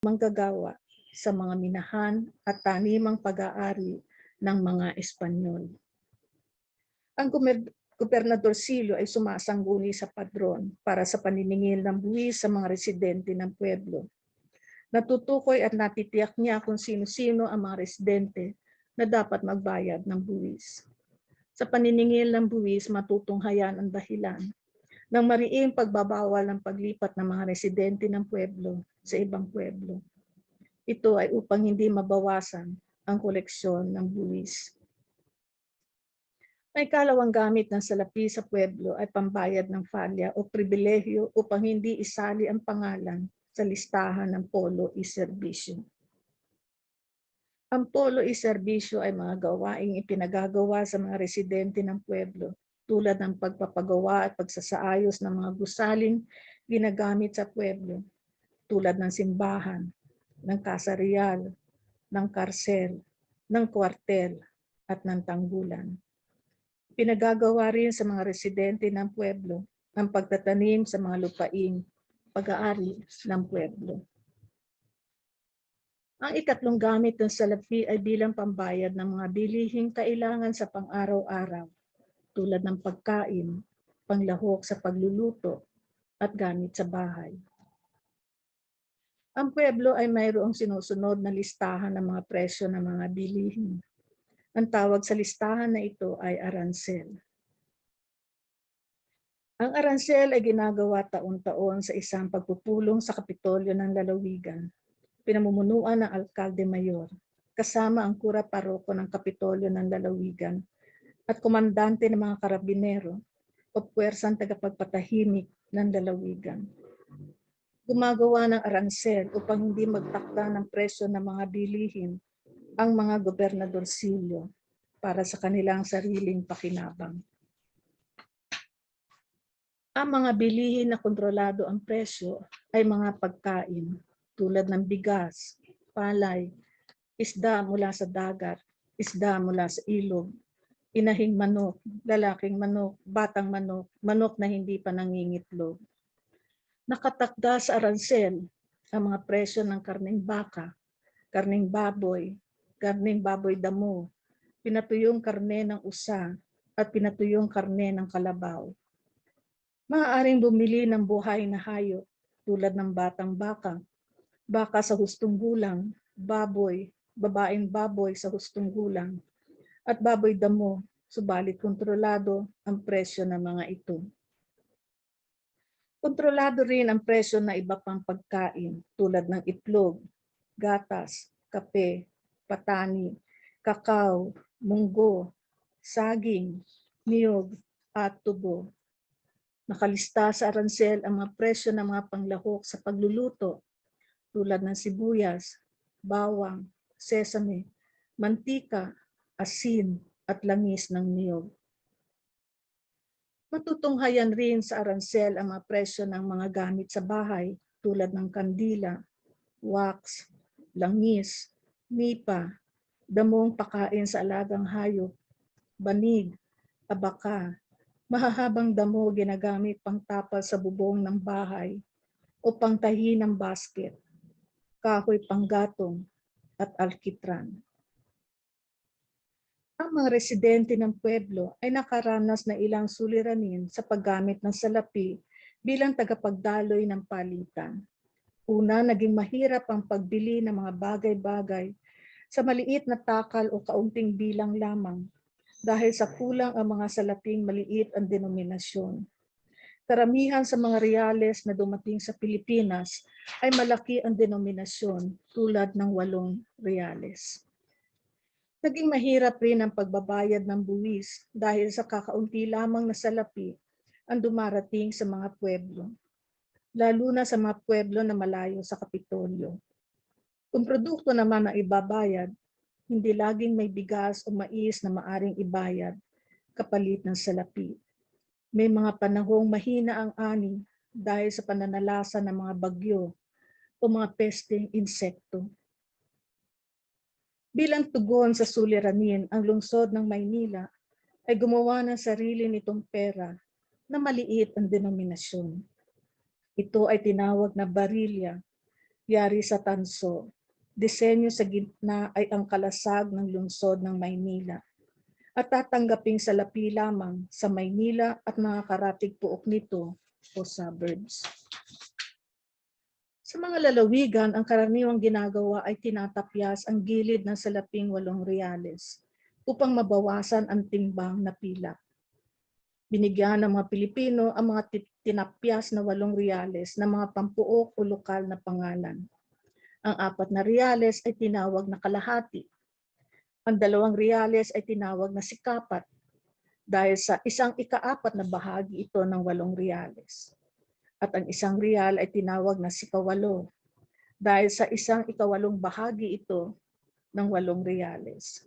manggagawa sa mga minahan at tanimang pag-aari ng mga Espanyol. Ang gobernadorsilyo ay sumasangguni sa padron para sa paniningil ng buwis sa mga residente ng pueblo. Natutukoy at natitiyak niya kung sino-sino ang mga residente na dapat magbayad ng buwis. Sa paniningil ng buwis, matutunghayan ang dahilan ng mariing pagbabawal ng paglipat ng mga residente ng pueblo sa ibang pueblo. Ito ay upang hindi mabawasan ang koleksyon ng buwis. May kalawang gamit ng salapi sa pueblo ay pambayad ng falya o pribilehyo upang hindi isali ang pangalan sa listahan ng polo y serbisyo. Ang polo y serbisyo ay mga gawaing ipinagagawa sa mga residente ng pueblo tulad ng pagpapagawa at pagsasaayos ng mga gusaling ginagamit sa pueblo tulad ng simbahan, ng kasarial, ng karsel, ng kwartel at ng tanggulan. Pinagagawa rin sa mga residente ng pueblo ang pagtatanim sa mga lupaing pag-aari ng pueblo. Ang ikatlong gamit ng salapi ay bilang pambayad ng mga bilihing kailangan sa pang-araw-araw tulad ng pagkain, panglahok sa pagluluto at gamit sa bahay. Ang pueblo ay mayroong sinusunod na listahan ng mga presyo ng mga bilihin. Ang tawag sa listahan na ito ay aransel. Ang aransel ay ginagawa taon-taon sa isang pagpupulong sa Kapitolyo ng lalawigan, pinamumunuan ng alkalde mayor, kasama ang kura paroko ng Kapitolyo ng lalawigan at komandante ng mga karabinero o puwersang tagapagpatahimik ng lalawigan. Gumagawa ng aransel upang hindi magtakda ng presyo ng mga bilihin ang mga gobernadorsilyo para sa kanilang sariling pakinabang. Ang mga bilihin na kontrolado ang presyo ay mga pagkain tulad ng bigas, palay, isda mula sa dagat, isda mula sa ilog, inahing manok, lalaking manok, batang manok, manok na hindi pa nangingitlog. Nakatakda sa aransel ang mga presyo ng karneng baka, karneng baboy damo, pinatuyong karne ng usa, at pinatuyong karne ng kalabaw. Maaaring bumili ng buhay na hayop tulad ng batang baka, baka sa hustong gulang, baboy, babaeng baboy sa hustong gulang, at baboy damo, subalit kontrolado ang presyo ng mga ito. Kontrolado rin ang presyo ng iba pang pagkain tulad ng itlog, gatas, kape, patani, kakao, munggo, saging, niyog, at tubo. Nakalista sa aransel ang mga presyo ng mga panglahok sa pagluluto tulad ng sibuyas, bawang, sesame, mantika, asin, at langis ng niyog. Matutunghayan rin sa aransel ang mga presyo ng mga gamit sa bahay tulad ng kandila, wax, langis, nipa, damong pakain sa alagang hayop, banig, abaka, mahahabang damo ginagamit pangtapal sa bubong ng bahay o pangtahi ng basket, kahoy panggatong, at alkitran. Ang mga residente ng pueblo ay nakaranas na ilang suliranin sa paggamit ng salapi bilang tagapagdaloy ng palitan. Una, naging mahirap ang pagbili ng mga bagay-bagay sa maliit na takal o kaunting bilang lamang dahil sa kulang ang mga salaping maliit ang denominasyon. Karamihan sa mga reales na dumating sa Pilipinas ay malaki ang denominasyon tulad ng 8 reales. Naging mahirap rin ang pagbabayad ng buwis dahil sa kakaunti lamang na salapi ang dumarating sa mga pueblo, lalo na sa mga pueblo na malayo sa Kapitolyo. Kung produkto naman ang ibabayad, hindi laging may bigas o mais na maaring ibayad kapalit ng salapi. May mga panahong mahina ang ani dahil sa pananalasa ng mga bagyo o mga pesteng insekto. Bilang tugon sa suliranin, ang lungsod ng Maynila ay gumawa ng sarili nitong pera na maliit ang denominasyon. Ito ay tinawag na barilya Yari sa tanso, disenyo sa gitna ay ang kalasag ng lungsod ng Maynila at tatanggaping salapi lamang sa Maynila at mga karatig puok nito o suburbs. Sa mga lalawigan, ang karaniwang ginagawa ay tinatapyas ang gilid ng salaping 8 reales upang mabawasan ang timbang na pilak. Binigyan ng mga Pilipino ang mga tinapyas na 8 reales na mga pampuok o lokal na pangalan. Ang 4 na reales ay tinawag na kalahati. Ang 2 reales ay tinawag na sikapat dahil sa 1/4 na bahagi ito ng 8 reales. At ang 1 real ay tinawag na sikawalo dahil sa 1/8 bahagi ito ng 8 reales.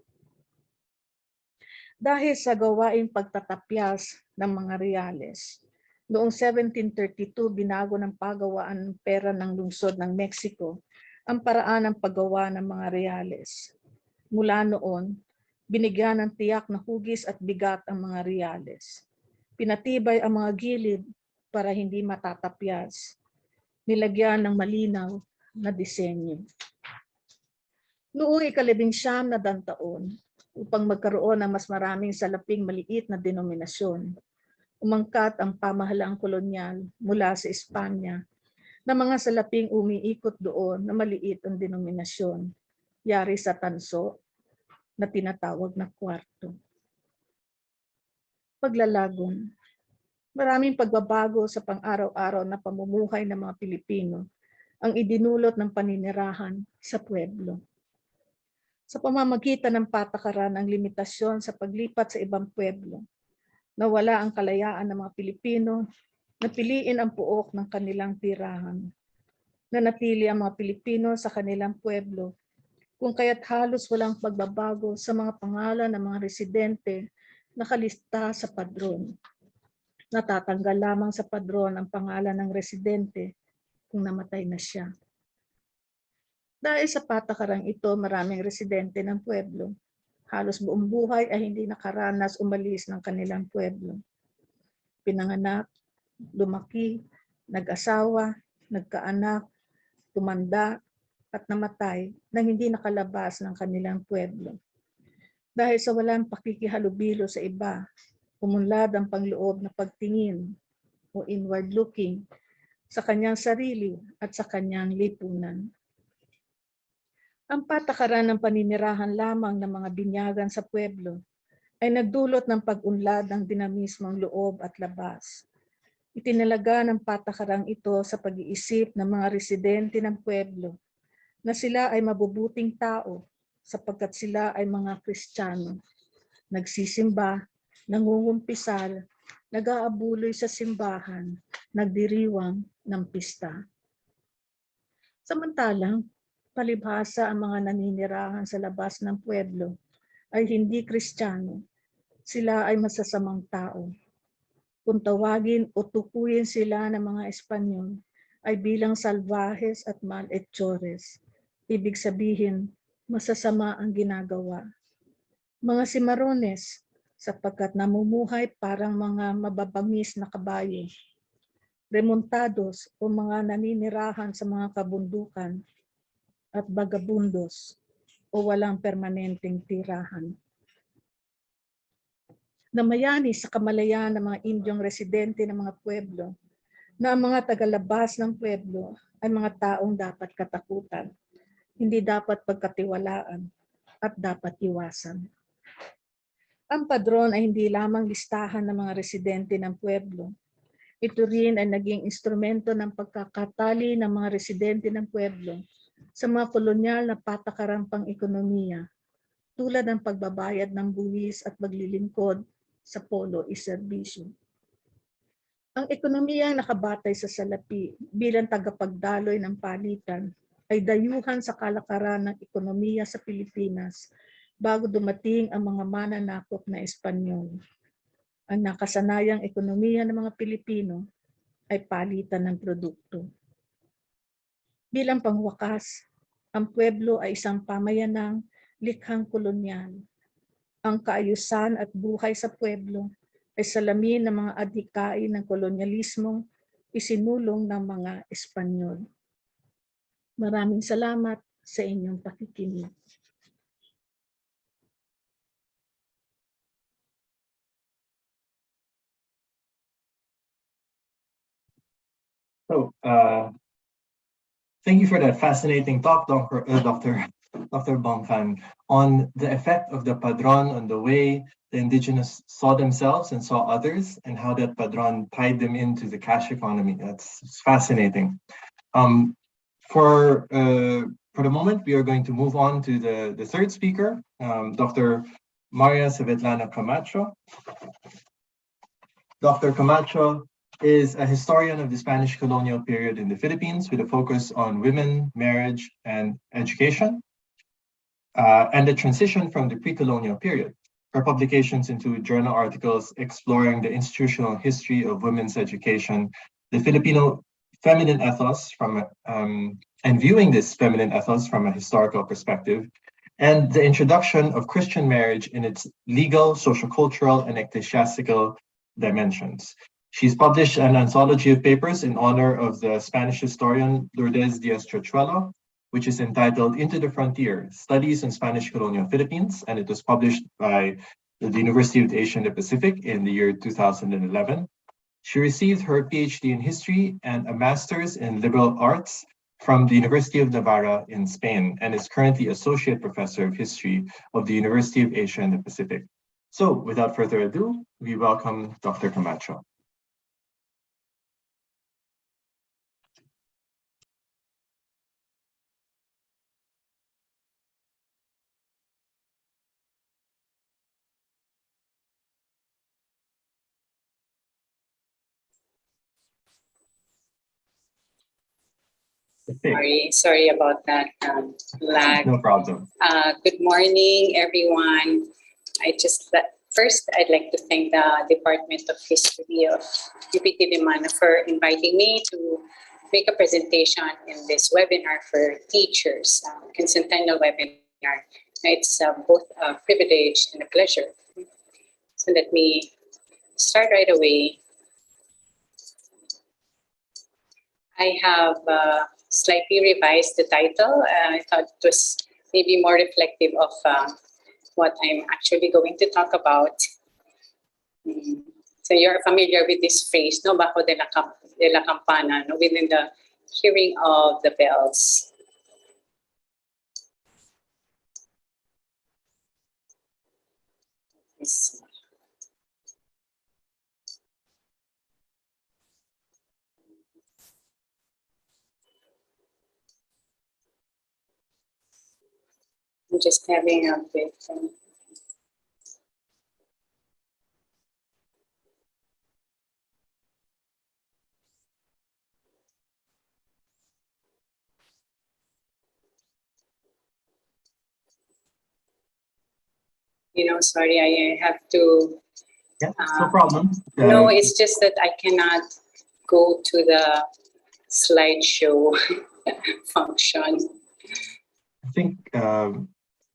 Dahil sa gawaing pagtatapyas ng mga reales, noong 1732 binago ng pagawaan ng pera ng lungsod ng Mexico ang paraan ng paggawa ng mga reales. Mula noon, binigyan ng tiyak na hugis at bigat ang mga reales. Pinatibay ang mga gilid para hindi matatapyas. Nilagyan ng malinaw na disenyo. Noong 19 na taon, upang magkaroon ng mas maraming salaping maliit na denominasyon, umangkat ang pamahalaang kolonyal mula sa Espanya na mga salaping umiikot doon na maliit ang denominasyon, yari sa tanso na tinatawag na kwarto. Paglalagon. Maraming pagbabago sa pang-araw-araw na pamumuhay ng mga Pilipino ang idinulot ng paninirahan sa pueblo. Sa pamamagitan ng patakaran ng limitasyon sa paglipat sa ibang pueblo, nawala ang kalayaan ng mga Pilipino na piliin ang puok ng kanilang tirahan. Nanatili ang mga Pilipino sa kanilang pueblo, kung kaya't halos walang pagbabago sa mga pangalan ng mga residente nakalista sa padron. Natatanggal lamang sa padron ang pangalan ng residente kung namatay na siya. Dahil sa patakarang ito, maraming residente ng pueblo, halos buong buhay ay hindi nakaranas umalis ng kanilang pueblo. Pinanganak, lumaki, nag-asawa, nagkaanak, tumanda, at namatay nang hindi nakalabas ng kanilang pueblo. Dahil sa walang pakikihalubilo sa iba, umunlad ang pangloob na pagtingin o inward looking sa kanyang sarili at sa kanyang lipunan. Ang patakaran ng paninirahan lamang ng mga binyagan sa pueblo ay nagdulot ng pag-unlad ng dinamismong loob at labas. Itinalaga ng patakarang ito sa pag-iisip ng mga residente ng pueblo na sila ay mabubuting tao sapagkat sila ay mga Kristiyano, nagsisimba, nangungumpisal, nag-aabuloy sa simbahan, nagdiriwang ng pista. Samantalang, palibhasa ang mga naninirahan sa labas ng pueblo ay hindi Kristiyano. Sila ay masasamang tao. Kung tawagin o tukuyin sila ng mga Espanyol ay bilang salvajes at malhechores. Ibig sabihin, masasama ang ginagawa. Mga simarones, sapagkat namumuhay parang mga mababangis na kabayo. Remontados o mga naninirahan sa mga kabundukan, at vagabundos o walang permanenteng tirahan. Namayani sa kamalayan ng mga Indyong residente ng mga pueblo na ang mga tagalabas ng pueblo ay mga taong dapat katakutan, hindi dapat pagkatiwalaan at dapat iwasan. Ang padron ay hindi lamang listahan ng mga residente ng pueblo. Ito rin ay naging instrumento ng pagkakatali ng mga residente ng pueblo sa mga kolonyal na patakarang pang-ekonomiya tulad ng pagbabayad ng buwis at paglilingkod sa polo iserbisyo. Ang ekonomiyang nakabatay sa salapi bilang tagapagdaloy ng palitan ay dayuhan sa kalakaran ng ekonomiya sa Pilipinas bago dumating ang mga mananakop na Espanyol. Ang nakasanayang ekonomiya ng mga Pilipino ay palitan ng produkto. Bilang pangwakas, ang pueblo ay isang pamayanang likhang kolonyal. Ang kaayusan at buhay sa pueblo ay salamin ng mga adhikain ng kolonyalismong isinulong ng mga Espanyol. Maraming salamat sa inyong pakikinig. So, thank you for that fascinating talk, Dr. Bongkan, on the effect of the padron on the way the indigenous saw themselves and saw others, and how that padron tied them into the cash economy. That's fascinating. For the moment, we are going to move on to the third speaker, Dr. Maria Savitlana Camacho. Dr. Camacho is a historian of the Spanish colonial period in the Philippines with a focus on women, marriage, and education, and the transition from the pre-colonial period. Her publications include journal articles exploring the institutional history of women's education, the Filipino feminine ethos and viewing this feminine ethos from a historical perspective, and the introduction of Christian marriage in its legal, sociocultural, and ecclesiastical dimensions. She's published an anthology of papers in honor of the Spanish historian Lourdes Diaz-Chochuelo, which is entitled Into the Frontier, Studies in Spanish Colonial Philippines, and it was published by the University of Asia and the Pacific in the year 2011. She received her PhD in history and a master's in liberal arts from the University of Navarra in Spain, and is currently Associate Professor of History of the University of Asia and the Pacific. So, without further ado, we welcome Dr. Camacho. Sorry about that lag. No problem. Good morning, everyone. First, I'd like to thank the Department of History of UPT Dimana for inviting me to make a presentation in this webinar for teachers, Quincentennial webinar. It's both a privilege and a pleasure. So let me start right away. I have slightly revised the title. I thought it was maybe more reflective of what I'm actually going to talk about. So you're familiar with this phrase, no, bajo de la campana, no, within the hearing of the bells. Yes. I'm just having a bit. Sorry, I have to. Yeah, no problem. No, it's just that I cannot go to the slideshow function. I think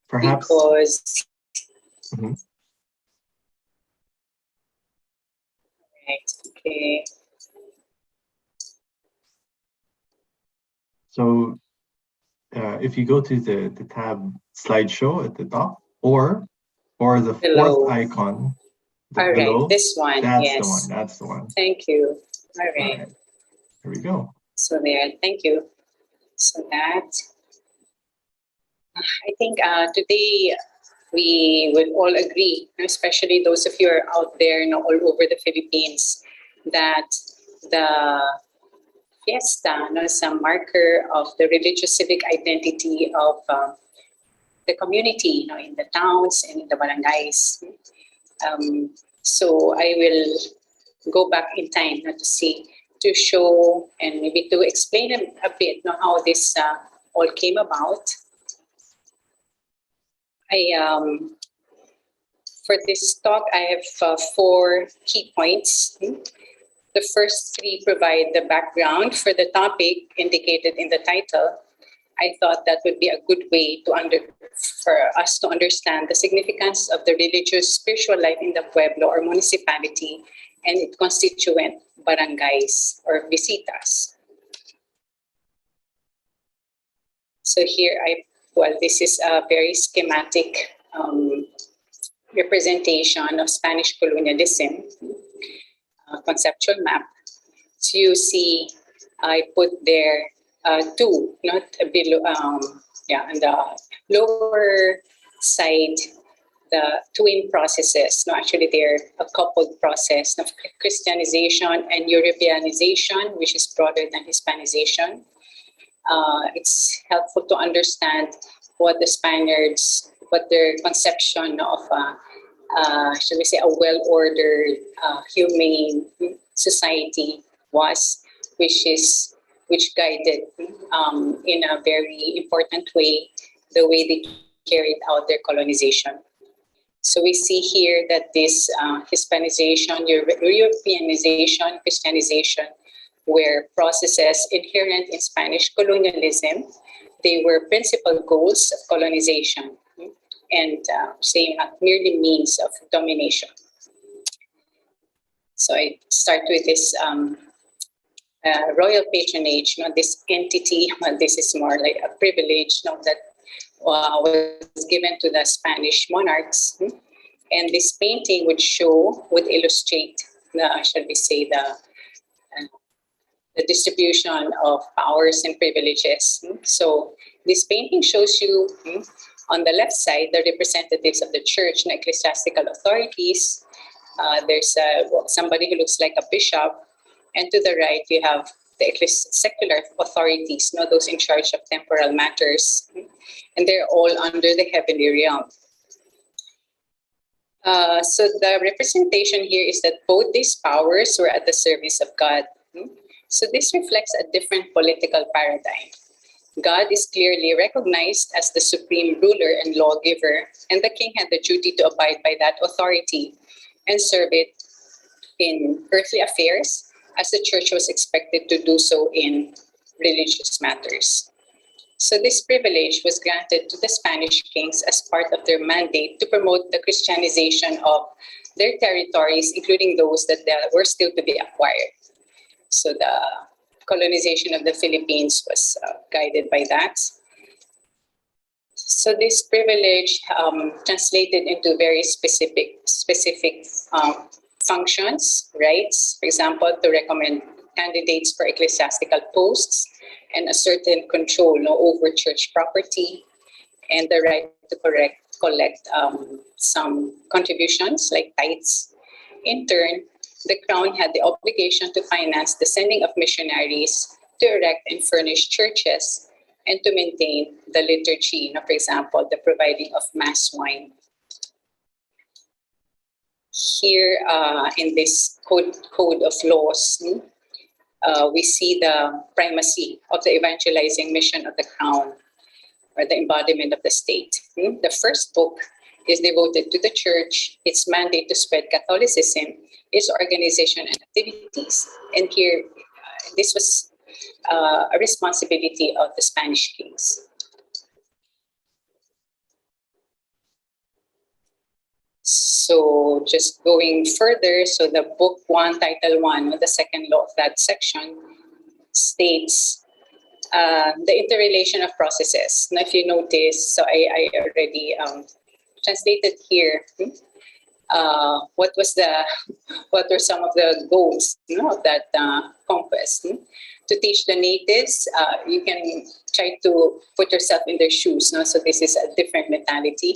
perhaps because Mhm. right, okay. So if you go to the tab slideshow at the top, or the Below. fourth icon All right, below, this one. that's yes. the one. That's the one. Thank you. All right. All right. Here we go. So there, thank you. So that, I think today we will all agree, especially those of you who are out there, all over the Philippines, that the fiesta is a marker of the religious civic identity of the community, in the towns and in the barangays. So I will go back in time to show and maybe to explain a bit how this all came about. For this talk, I have 4 key points. The first 3 provide the background for the topic indicated in the title. I thought that would be a good way for us to understand the significance of the religious spiritual life in the pueblo or municipality and its constituent barangays or visitas. So here this is a very schematic representation of Spanish colonialism, conceptual map. So you see, I put there two, not below, on the lower side, the twin processes. No, actually they're a coupled process of Christianization and Europeanization, which is broader than Hispanization. It's helpful to understand what the Spaniards, what their conception of, should we say, a well-ordered, humane society was, which guided in a very important way the way they carried out their colonization. So we see here that this Hispanization, Europeanization, Christianization were processes inherent in Spanish colonialism. They were principal goals of colonization and saying not merely means of domination. So I start with this royal patronage, this entity. This is more like a privilege that was given to the Spanish monarchs. And this painting would illustrate shall we say, the distribution of powers and privileges. So this painting shows you on the left side the representatives of the church and ecclesiastical authorities. There's somebody who looks like a bishop, and to the right you have the secular authorities, those in charge of temporal matters, and they're all under the heavenly realm. So the representation here is that both these powers were at the service of God. So this reflects a different political paradigm. God is clearly recognized as the supreme ruler and lawgiver, and the king had the duty to abide by that authority and serve it in earthly affairs, as the church was expected to do so in religious matters. So this privilege was granted to the Spanish kings as part of their mandate to promote the Christianization of their territories, including those that were still to be acquired. So the colonization of the Philippines was guided by that. So this privilege translated into very specific functions, rights, for example, to recommend candidates for ecclesiastical posts and a certain control over church property, and the right to collect some contributions like tithes. In turn, the crown had the obligation to finance the sending of missionaries to erect and furnish churches and to maintain the liturgy, for example, the providing of mass wine. Here in this code of laws, we see the primacy of the evangelizing mission of the crown, or the embodiment of the state. The first book is devoted to the church, its mandate to spread Catholicism, its organization and activities. And here, this was a responsibility of the Spanish kings. So just going further, so the book 1, title 1, the second law of that section states the interrelation of processes. Now, if you notice, so I already translated here what were some of the goals of that conquest. To teach the natives, you can try to put yourself in their shoes. So this is a different mentality.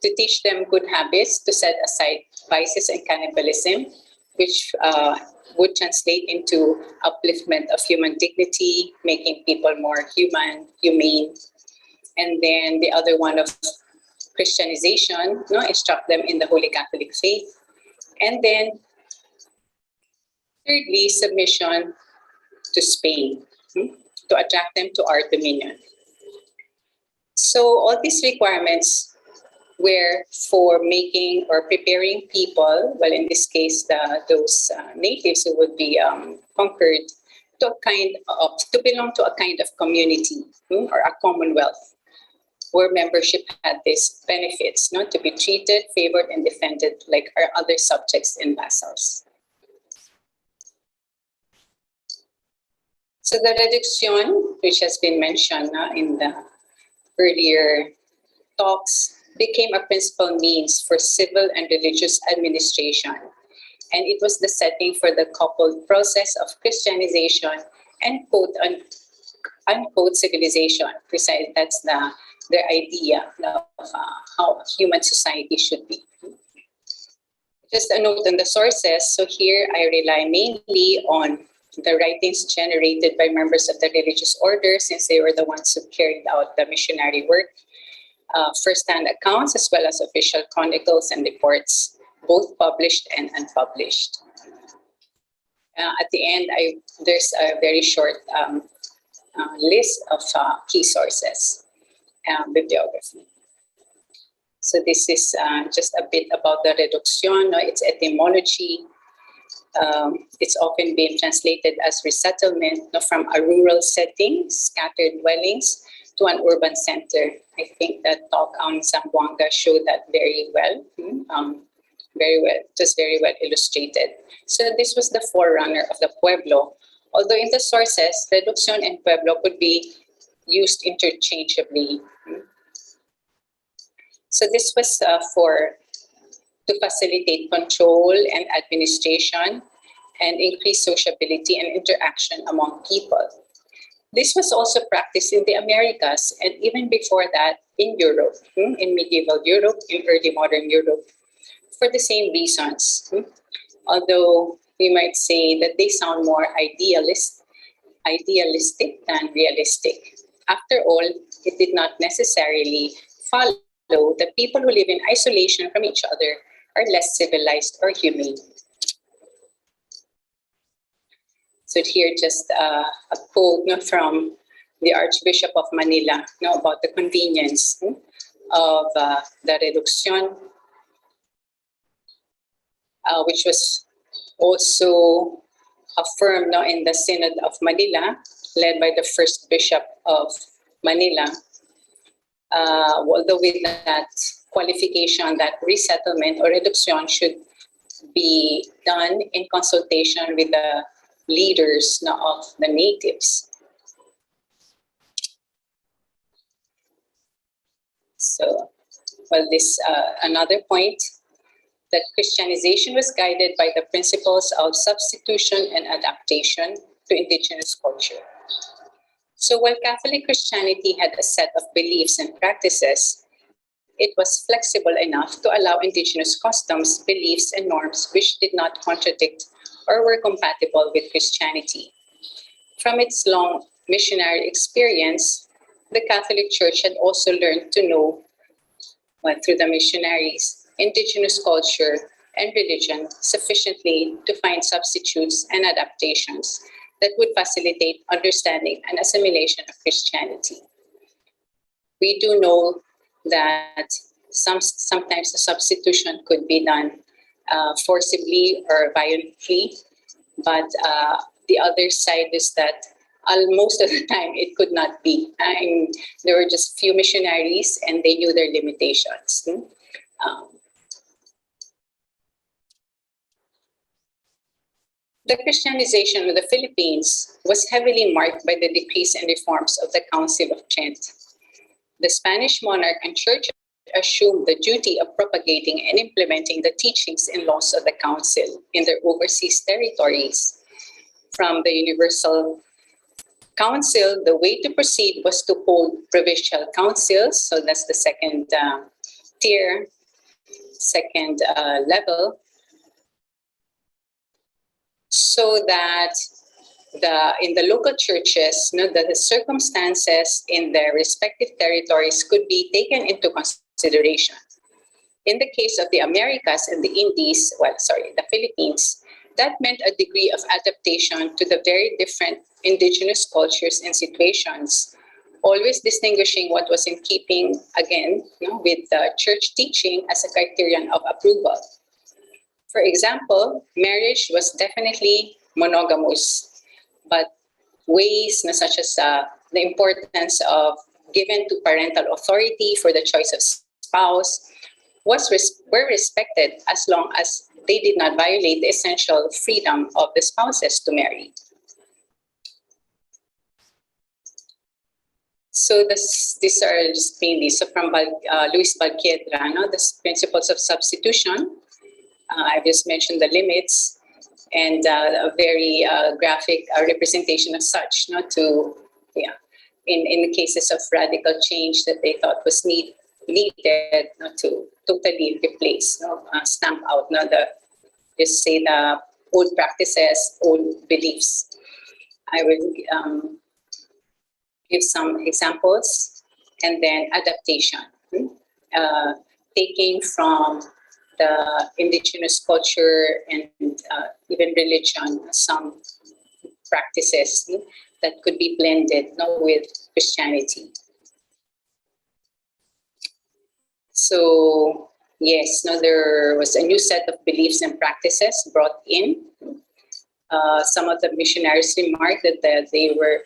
To teach them good habits, to set aside vices and cannibalism, which would translate into upliftment of human dignity, making people more humane. And then the other one of Christianization, instruct them in the Holy Catholic faith. And then thirdly, submission to Spain, to attract them to our dominion. So all these requirements were for making or preparing people, well, in this case, those natives who would be conquered, to belong to a kind of community or a commonwealth, where membership had these benefits, to be treated, favored, and defended like our other subjects and vassals. So the reduction, which has been mentioned in the earlier talks, became a principal means for civil and religious administration. And it was the setting for the coupled process of Christianization and unquote civilization. Precisely, that's the idea of how human society should be. Just a note on the sources. So here I rely mainly on the writings generated by members of the religious order, since they were the ones who carried out the missionary work. First-hand accounts as well as official chronicles and reports, both published and unpublished. At the end, there's a very short list of key sources, bibliography. So this is just a bit about the reducción, its etymology. It's often been translated as resettlement from a rural setting, scattered dwellings, to an urban center. I think that talk on Zamboanga showed that very well. Very well, just very well illustrated. So this was the forerunner of the pueblo. Although in the sources, reducción and pueblo could be used interchangeably. So this was to facilitate control and administration and increase sociability and interaction among people. This was also practiced in the Americas and even before that in Europe, in medieval Europe, in early modern Europe, for the same reasons. Although we might say that they sound more idealistic than realistic. After all, it did not necessarily follow that people who live in isolation from each other are less civilized or humane. So here just a quote from the Archbishop of Manila about the convenience of the reducción, which was also affirmed in the Synod of Manila, led by the first Bishop of Manila. Although with that qualification that resettlement or reducción should be done in consultation with the leaders of the natives. So, well, this another point, that Christianization was guided by the principles of substitution and adaptation to indigenous culture. So while Catholic Christianity had a set of beliefs and practices, it was flexible enough to allow indigenous customs, beliefs, and norms which did not contradict or were compatible with Christianity. From its long missionary experience, the Catholic Church had also learned to know, through the missionaries, indigenous culture and religion sufficiently to find substitutes and adaptations that would facilitate understanding and assimilation of Christianity. We do know that sometimes the substitution could be done forcibly or violently, but the other side is that most of the time it could not be. There were just few missionaries and they knew their limitations. The Christianization of the Philippines was heavily marked by the decrees and reforms of the Council of Trent. The Spanish monarch and church assumed the duty of propagating and implementing the teachings and laws of the council in their overseas territories. From the Universal Council, the way to proceed was to hold provincial councils, so that's the second tier, second level, so that in the local churches, that the circumstances in their respective territories could be taken into consideration. In the case of the Americas and the Indies, the Philippines, that meant a degree of adaptation to the very different indigenous cultures and situations, always distinguishing what was in keeping, again, with the church teaching as a criterion of approval. For example, marriage was definitely monogamous, but ways such as the importance of given to parental authority for the choice of spouse were respected as long as they did not violate the essential freedom of the spouses to marry. So these are just mainly from Luis Balquiedra, no? The principles of substitution. I've just mentioned the limits and a very graphic representation of such, not to, in the cases of radical change that they thought was needed, not to totally replace, stamp out, just say the old practices, old beliefs. I will give some examples, and then adaptation, taking from the indigenous culture and even religion some practices that could be blended with Christianity. So yes, there was a new set of beliefs and practices brought in. Some of the missionaries remarked that they were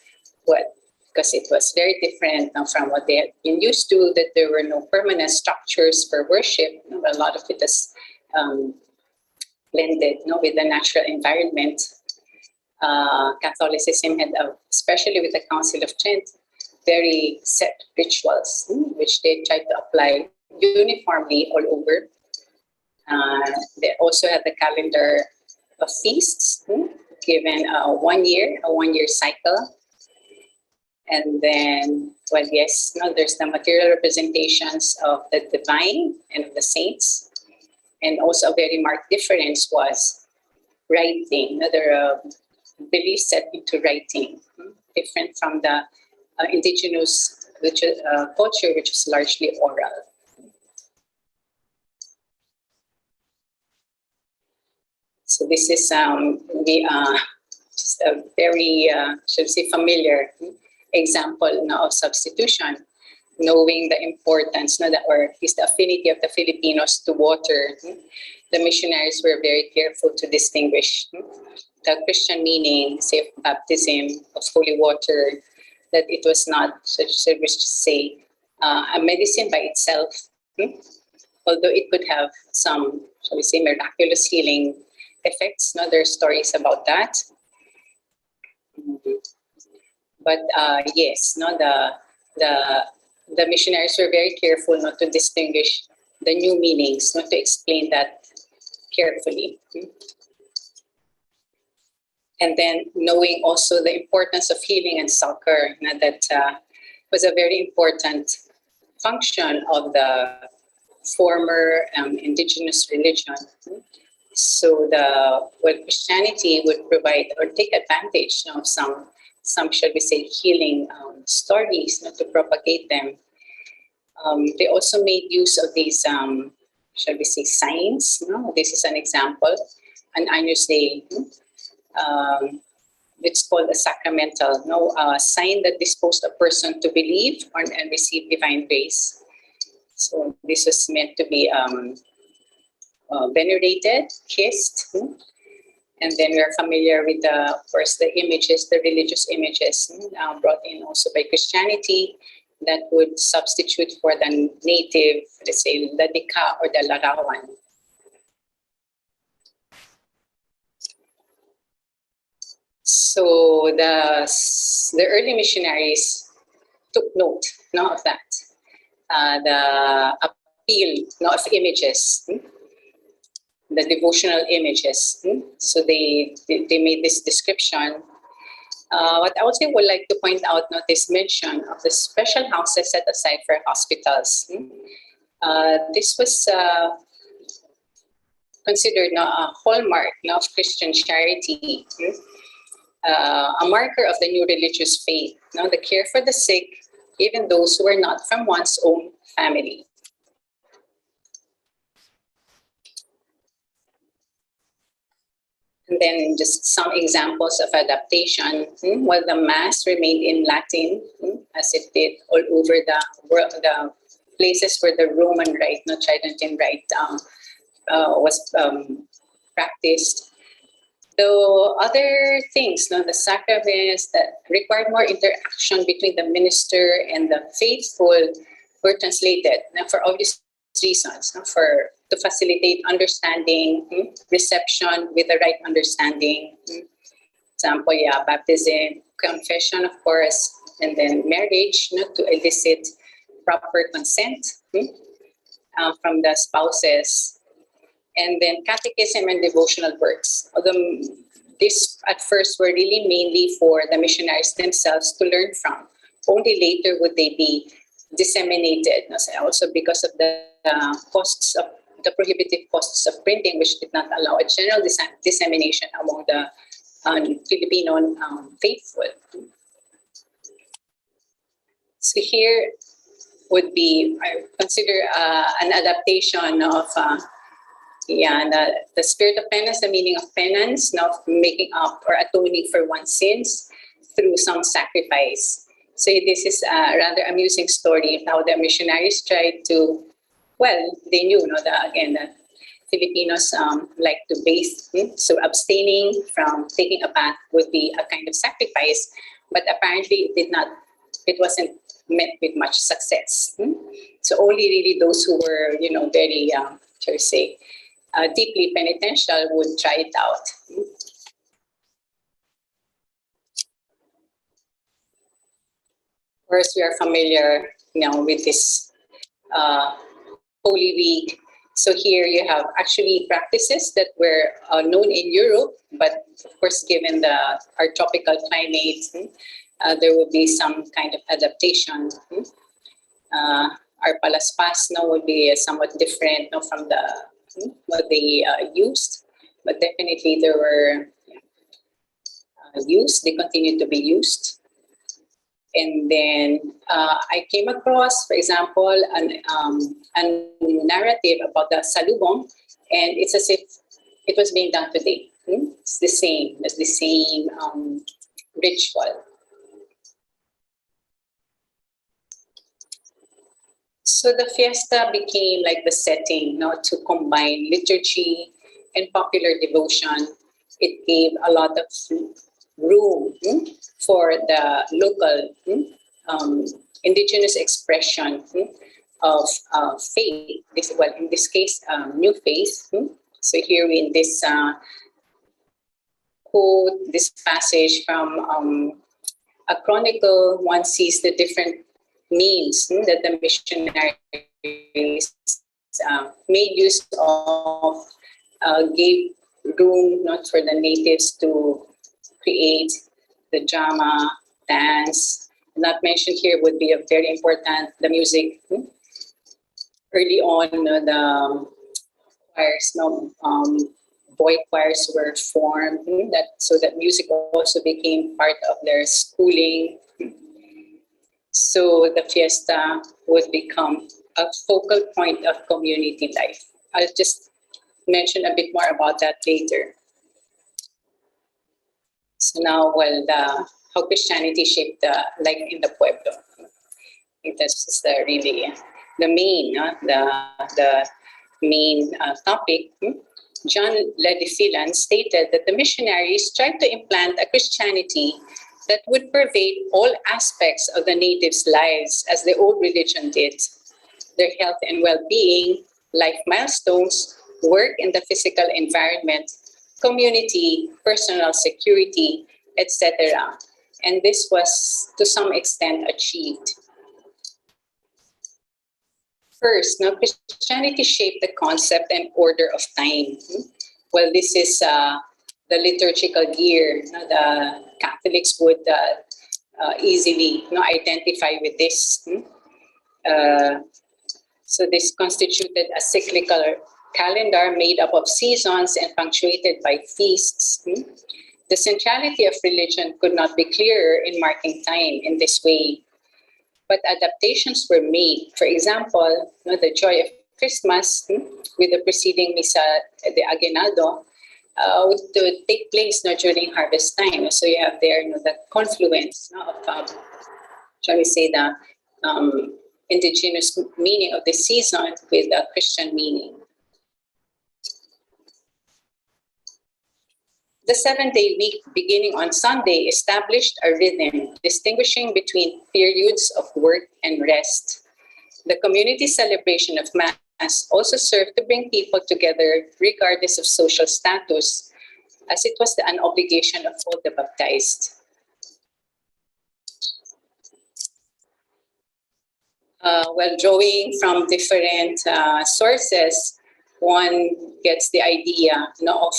because it was very different from what they had been used to, that there were no permanent structures for worship. A lot of it is blended with the natural environment. Catholicism had, especially with the Council of Trent, very set rituals, which they tried to apply uniformly all over. They also had the calendar of feasts, given a one-year cycle. And then, there's the material representations of the divine and of the saints. And also a very marked difference was writing, another belief set into writing, different from the indigenous culture, which is largely oral. So this is just a very, familiar example of substitution, knowing the importance, or at least the affinity of the Filipinos to water. The missionaries were very careful to distinguish the Christian meaning, say, of baptism, of holy water, that it was not, a medicine by itself, although it could have some, miraculous healing effects. There are stories about that. But yes, the missionaries were very careful not to distinguish the new meanings, not to explain that carefully. And then knowing also the importance of healing and succor, that was a very important function of the former indigenous religion. So Christianity would provide or take advantage of some shall we say, healing stories, to propagate them. They also made use of these, shall we say, signs. This is an example, an Agnus Dei. It's called a sacramental, sign that disposed a person to believe and receive divine grace. So this was meant to be venerated, kissed. And then we are familiar with, of course, the images, the religious images brought in also by Christianity that would substitute for the native, let's say, the Dika or the Larawan. So the early missionaries took note of that, the appeal of images. The devotional images. So they made this description. What I also would like to point out, this mention of the special houses set aside for hospitals. This was considered a hallmark of Christian charity, a marker of the new religious faith. The care for the sick, even those who are not from one's own family. And then just some examples of adaptation. While the Mass remained in Latin, as it did all over the world, the places where the Roman Rite, Tridentine Rite, was practiced. Though other things, the sacraments that required more interaction between the minister and the faithful were translated for obvious reasons, to facilitate understanding, reception with the right understanding. example, yeah, baptism, confession, of course, and then marriage, to elicit proper consent from the spouses, and then catechism and devotional works. Although this at first were really mainly for the missionaries themselves to learn from. Only later would they be disseminated, also because of the costs of the prohibitive costs of printing, which did not allow a general dissemination among the Filipino faithful. So here would be, I consider an adaptation of the spirit of penance, the meaning of penance, not making up or atoning for one's sins through some sacrifice. So this is a rather amusing story of how the missionaries tried to, well, they knew, that Filipinos like to bathe, so abstaining from taking a bath would be a kind of sacrifice, but apparently it wasn't met with much success. So only really those who were, very, shall we say, deeply penitential would try it out. Of course, we are familiar, with this Holy Week. So here you have actually practices that were known in Europe, but of course, given our tropical climate, there will be some kind of adaptation. Our palaspas would be somewhat different from what they used, but definitely there were used. They continue to be used. And then I came across, for example, a narrative about the salubong, and it's as if it was being done today. It's the same. It's the same ritual. So the fiesta became like the setting, to combine liturgy and popular devotion. It gave a lot of room for the local indigenous expression of faith. In this case, new faith. So here in this quote, this passage from a chronicle, one sees the different means that the missionaries made use of, gave room not for the natives to create the drama, dance. Not mentioned here would be a very important, the music. Early on, the choirs, boy choirs were formed, so that music also became part of their schooling. So the fiesta would become a focal point of community life. I'll just mention a bit more about that later. So now, how Christianity shaped the life in the pueblo. I think that's just really the main, the main topic. John Ledeffilan stated that the missionaries tried to implant a Christianity that would pervade all aspects of the natives' lives as the old religion did. Their health and well-being, life milestones, work in the physical environment, community, personal security, etc. And this was to some extent achieved. First, Christianity shaped the concept and order of time. Well, this is the liturgical year. The Catholics would easily identify with this. So this constituted a cyclical calendar made up of seasons and punctuated by feasts. The centrality of religion could not be clearer in marking time in this way. But adaptations were made. For example, the joy of Christmas with the preceding Misa de Aguinaldo would take place during harvest time. So you have there the confluence of, shall we say, the indigenous meaning of the season with the Christian meaning. The 7-day week beginning on Sunday established a rhythm distinguishing between periods of work and rest. The community celebration of Mass also served to bring people together regardless of social status. as it was an obligation of all the baptized. Well, drawing from different sources, one gets the idea, of,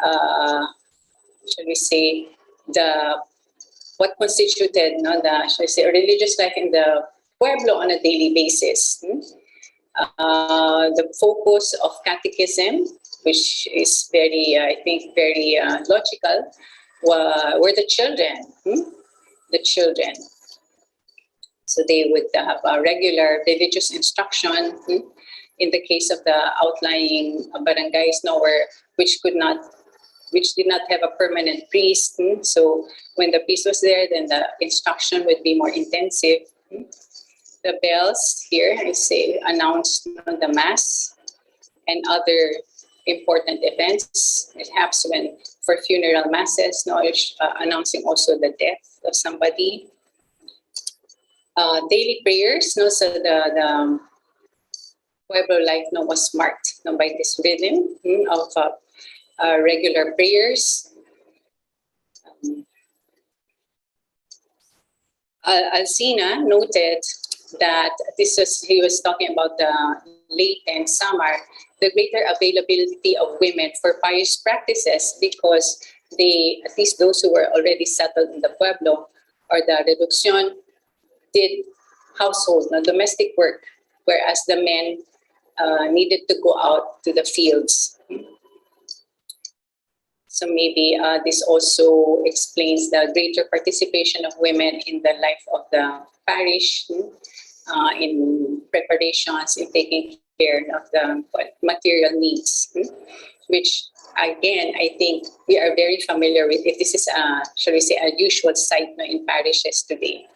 shall we say, what constituted, a religious life in the pueblo on a daily basis. The focus of catechism, which is very, I think, very logical, were the children. The children. So they would have a regular religious instruction. In the case of the outlying barangays, which did not have a permanent priest. So when the priest was there, then the instruction would be more intensive. The bells here, I say, announced the mass and other important events. Perhaps when for funeral masses, announcing also the death of somebody. Daily prayers, so the Pueblo life was marked by this rhythm of regular prayers. Alcina noted that he was talking about the late and Samar, the greater availability of women for pious practices, because they, at least those who were already settled in the Pueblo or the Reducción, did household, domestic work, whereas the men needed to go out to the fields. So maybe this also explains the greater participation of women in the life of the parish, in preparations, in taking care of the material needs, which again, I think we are very familiar with. If this is, shall we say, a usual sight in parishes today.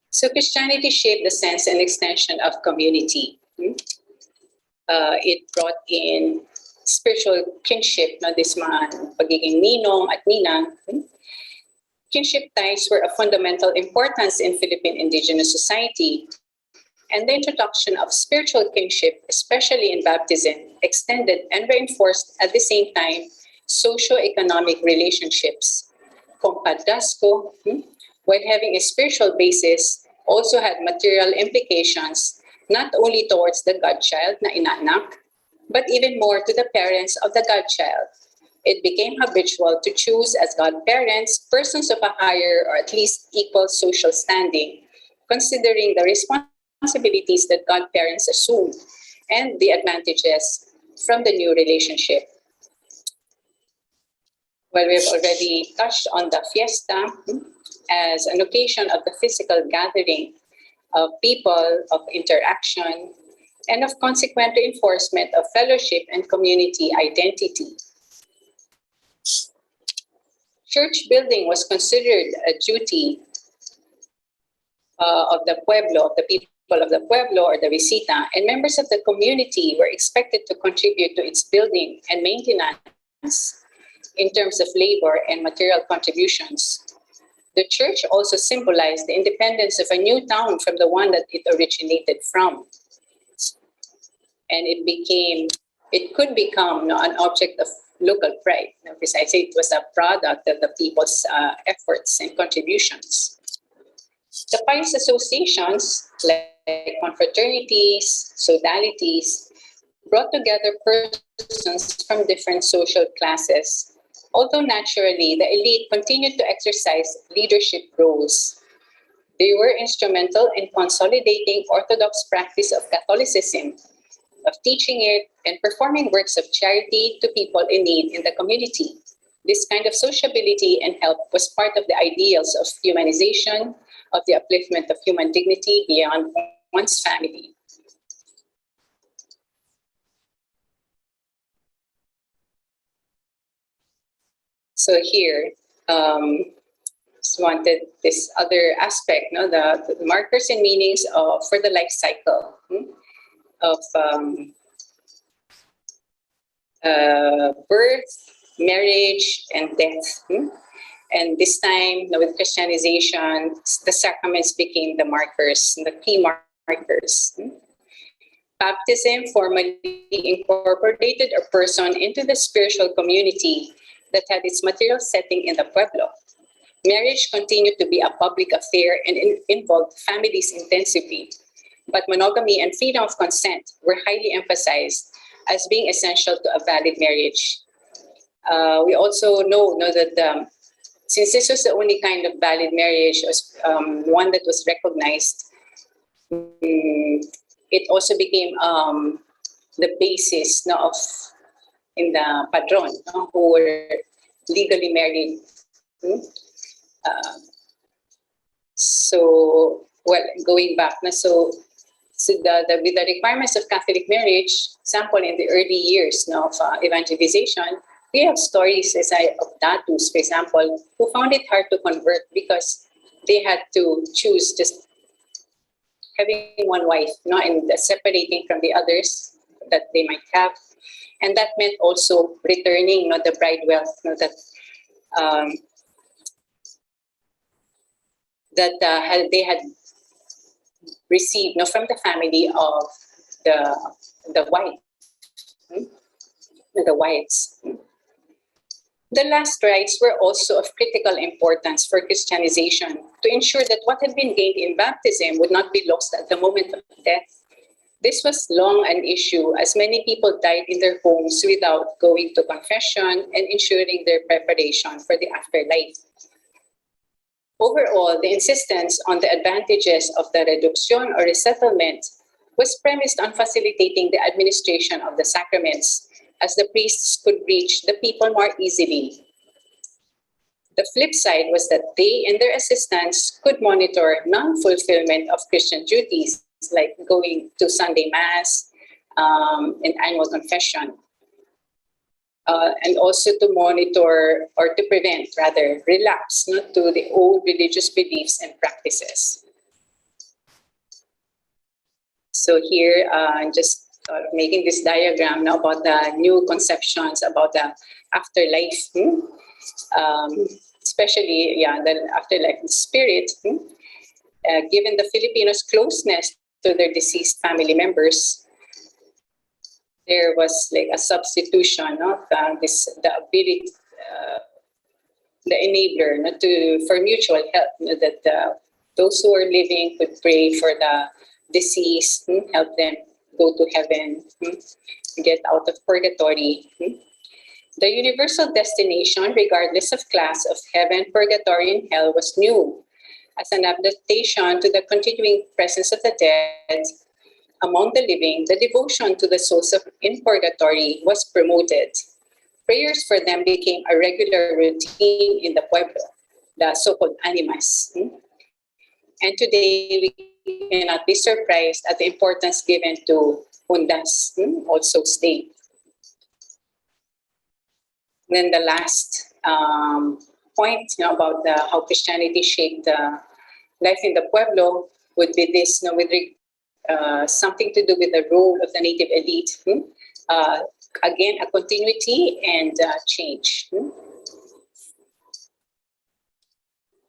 So Christianity shaped the sense and extension of community. It brought in spiritual kinship, this mga pagiging ninong at ninang. Kinship ties were of fundamental importance in Philippine indigenous society. And the introduction of spiritual kinship, especially in baptism, extended and reinforced at the same time socio-economic relationships. Compadrazgo, while having a spiritual basis, also had material implications, not only towards the godchild na inaanak, but even more to the parents of the godchild. It became habitual to choose as godparents persons of a higher or at least equal social standing, considering the responsibilities that godparents assume and the advantages from the new relationship. Well, we've already touched on the fiesta as an occasion of the physical gathering of people, of interaction, and of consequent reinforcement of fellowship and community identity. Church building was considered a duty of the pueblo, of the people of the pueblo or the visita, and members of the community were expected to contribute to its building and maintenance in terms of labor and material contributions. The church also symbolized the independence of a new town from the one that it originated from. And it could become an object of local pride. Precisely, it was a product of the people's efforts and contributions. The pious associations, like confraternities, sodalities, brought together persons from different social classes. Although naturally, the elite continued to exercise leadership roles. They were instrumental in consolidating orthodox practice of Catholicism, of teaching it and performing works of charity to people in need in the community. This kind of sociability and help was part of the ideals of humanization, of the upliftment of human dignity beyond one's family. So here, just wanted this other aspect, the markers and meanings for the life cycle of birth, marriage, and death. And this time, with Christianization, the sacraments became the markers, the key markers. Baptism formally incorporated a person into the spiritual community that had its material setting in the pueblo. Marriage continued to be a public affair and involved families intensively, but monogamy and freedom of consent were highly emphasized as being essential to a valid marriage. We also know that since this was the only kind of valid marriage, was one that was recognized, it also became the basis of in the padron who were legally married. So, well, going back, so with the requirements of Catholic marriage, example in the early years of evangelization, we have stories of datus, for example, who found it hard to convert because they had to choose just having one wife, and separating from the others that they might have. And that meant also returning the bride wealth that they had received from the family of the wives. The last rites were also of critical importance for Christianization to ensure that what had been gained in baptism would not be lost at the moment of death. This was long an issue as many people died in their homes without going to confession and ensuring their preparation for the afterlife. Overall, the insistence on the advantages of the reduction or resettlement was premised on facilitating the administration of the sacraments, as the priests could reach the people more easily. The flip side was that they and their assistants could monitor non-fulfillment of Christian duties, like going to Sunday Mass and annual confession, and also to monitor, or to prevent, rather, relapse to the old religious beliefs and practices. So here, just making this diagram now about the new conceptions about the afterlife, especially the afterlife spirit. Given the Filipinos' closeness to their deceased family members, there was like a substitution of the ability, the enabler, for mutual help. That those who are living could pray for the deceased, help them go to heaven, get out of purgatory. The universal destination, regardless of class, of heaven, purgatory, and hell was new. As an adaptation to the continuing presence of the dead among the living, the devotion to the souls in purgatory was promoted. Prayers for them became a regular routine in the pueblo, the so-called animas. And today, we cannot be surprised at the importance given to Hundas, also state. Then the last point about how Christianity shaped life in the pueblo would be this, with something to do with the role of the native elite. Again, a continuity and change.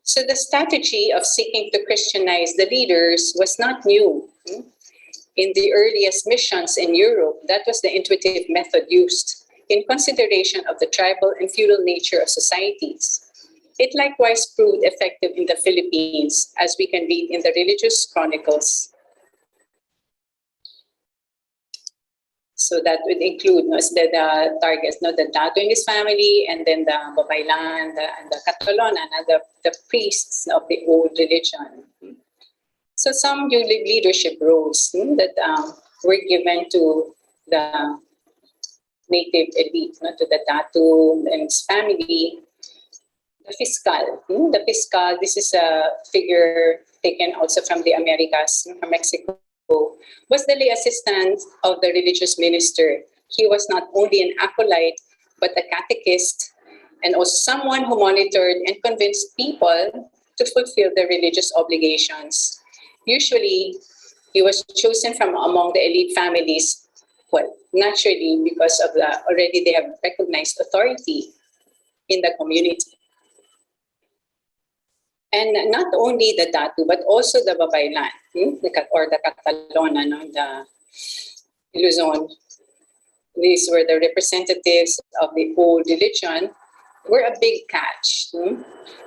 So the strategy of seeking to Christianize the leaders was not new. In the earliest missions in Europe, that was the intuitive method used in consideration of the tribal and feudal nature of societies. It likewise proved effective in the Philippines, as we can read in the religious chronicles. So that would include the targets, the dato in his family, and then the babaylan, and the katolonan, and the priests of the old religion. So some new leadership roles that were given to the native elite, to the dato and his family. The fiscal, this is a figure taken also from the Americas, from Mexico, was the lay assistant of the religious minister. He was not only an acolyte, but a catechist, and also someone who monitored and convinced people to fulfill their religious obligations. Usually, he was chosen from among the elite families, well, naturally, because of already they have recognized authority in the community. And not only the datu, but also the babaylan, or the katalonan, Luzon. These were the representatives of the old religion, were a big catch.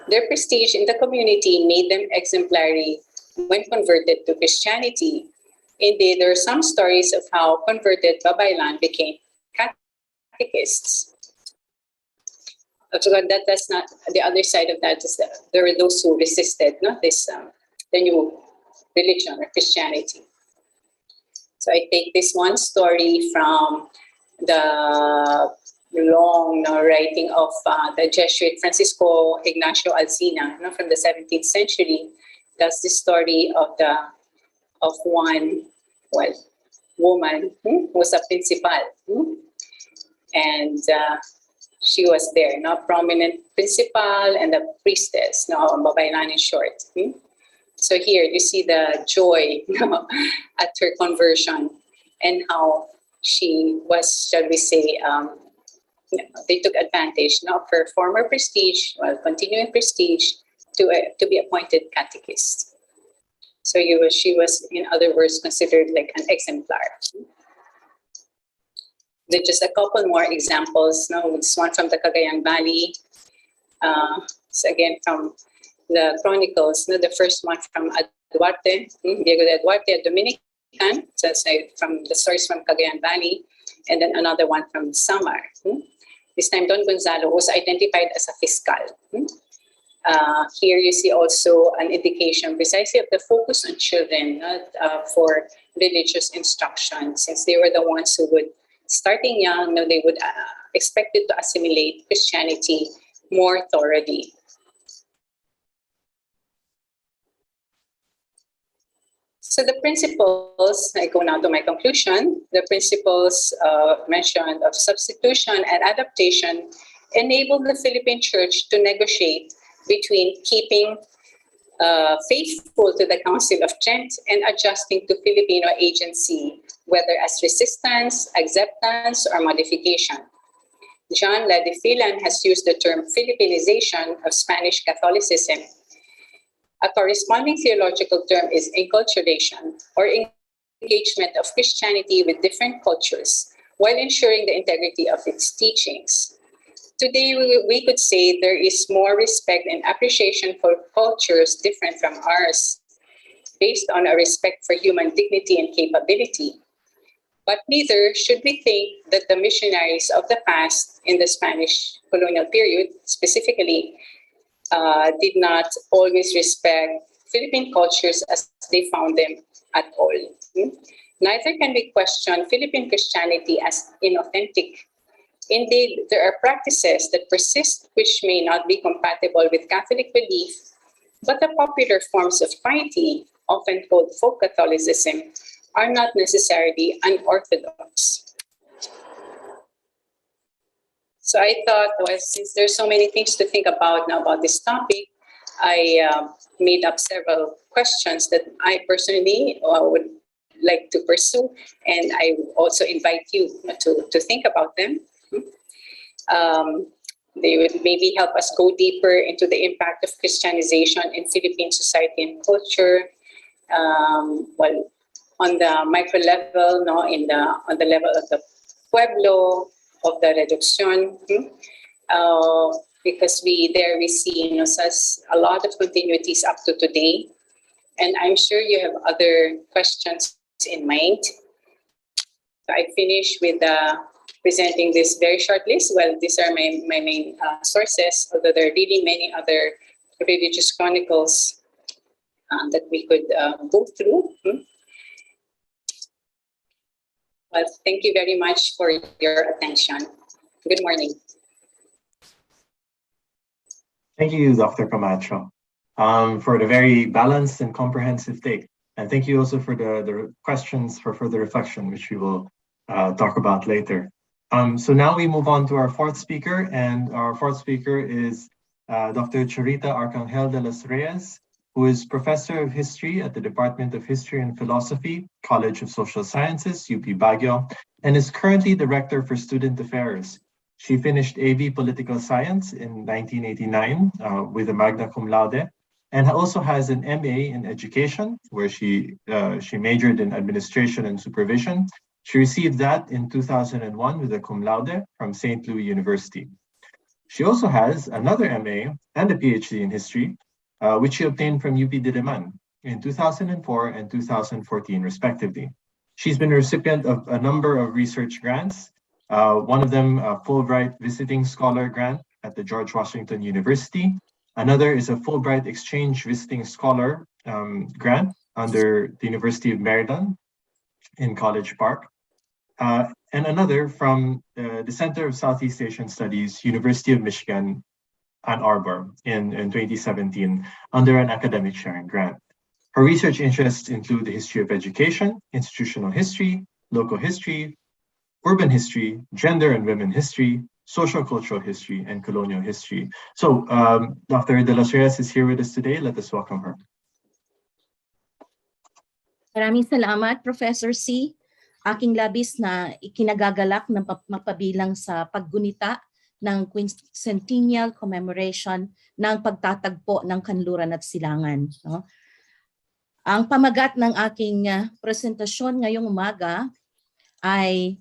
Their prestige in the community made them exemplary when converted to Christianity. Indeed, there are some stories of how converted Babaylan became catechists. That's not the other side of that. Is that there were those who resisted, this the new religion or Christianity. So I take this one story from the long writing of the Jesuit Francisco Ignacio Alsina, from the 17th century. That's the story of one woman who was a principal, and she was there, prominent principal and a priestess, Babaylan in short. So here you see the joy at her conversion and how she was, shall we say, they took advantage of her former prestige, continuing prestige, to be appointed catechist. So she was, in other words, considered like an exemplar. There's just a couple more examples. This one from the Cagayan Valley. So again, from the Chronicles, the first one from Duarte, Diego de Duarte, a Dominican, so from the source from Cagayan Valley, and then another one from Samar. This time, Don Gonzalo was identified as a fiscal. Here you see also an indication precisely of the focus on children for religious instruction, since they were the ones who would, starting young, they would expected to assimilate Christianity more thoroughly. So the principles, I go now to my conclusion, the principles mentioned of substitution and adaptation enabled the Philippine Church to negotiate between keeping faithful to the Council of Trent and adjusting to Filipino agency, whether as resistance, acceptance, or modification. John Ladifilan has used the term Philippinization of Spanish Catholicism. A corresponding theological term is enculturation, or engagement of Christianity with different cultures, while ensuring the integrity of its teachings. Today, we could say there is more respect and appreciation for cultures different from ours, based on a respect for human dignity and capability. But neither should we think that the missionaries of the past in the Spanish colonial period, specifically, did not always respect Philippine cultures as they found them at all. Neither can we question Philippine Christianity as inauthentic. Indeed, there are practices that persist which may not be compatible with Catholic belief, but the popular forms of piety, often called folk Catholicism, are not necessarily unorthodox. So I thought, since there's so many things to think about now about this topic, I made up several questions that I personally would like to pursue, and I also invite you to think about them. They would maybe help us go deeper into the impact of Christianization in Philippine society and culture. On the micro level, on the level of the pueblo, of the reduction, because we see a lot of continuities up to today, and I'm sure you have other questions in mind. So I finish with presenting this very short list. Well, these are my main sources, although there are really many other religious chronicles that we could go through. Well, thank you very much for your attention. Good morning. Thank you, Dr. Camacho, for the very balanced and comprehensive take. And thank you also for the questions for further reflection, which we will talk about later. So now we move on to our fourth speaker, and our fourth speaker is Dr. Charita Arcangel de los Reyes, who is Professor of History at the Department of History and Philosophy, College of Social Sciences, UP Baguio, and is currently Director for Student Affairs. She finished AV Political Science in 1989 with a magna cum laude, and also has an MA in Education, where she majored in Administration and Supervision, She received that in 2001 with a cum laude from St. Louis University. She also has another MA and a PhD in history, which she obtained from UP Diliman in 2004 and 2014, respectively. She's been a recipient of a number of research grants, one of them a Fulbright Visiting Scholar Grant at the George Washington University. Another is a Fulbright Exchange Visiting Scholar grant under the University of Maryland in College Park. And another from the Center of Southeast Asian Studies, University of Michigan, Ann Arbor in 2017 under an academic sharing grant. Her research interests include the history of education, institutional history, local history, urban history, gender and women history, social cultural history, and colonial history. So Dr. De Los Reyes is here with us today. Let us welcome her. Maraming salamat, Professor C. Aking labis na ikinagagalak na mapabilang sa paggunita ng Quincentennial commemoration ng pagtatagpo ng kanluran at silangan. No? Ang pamagat ng aking presentasyon ngayong umaga ay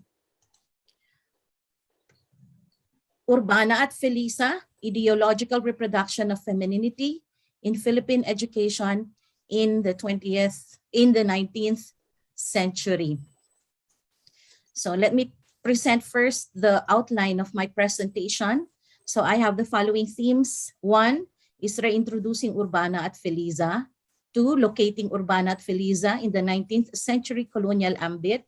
Urbana at Felisa, Ideological Reproduction of Femininity in Philippine Education in the 19th century. So let me present first the outline of my presentation. So I have the following themes. 1 is reintroducing Urbana at Felisa. 2, locating Urbana at Felisa in the 19th century colonial ambit.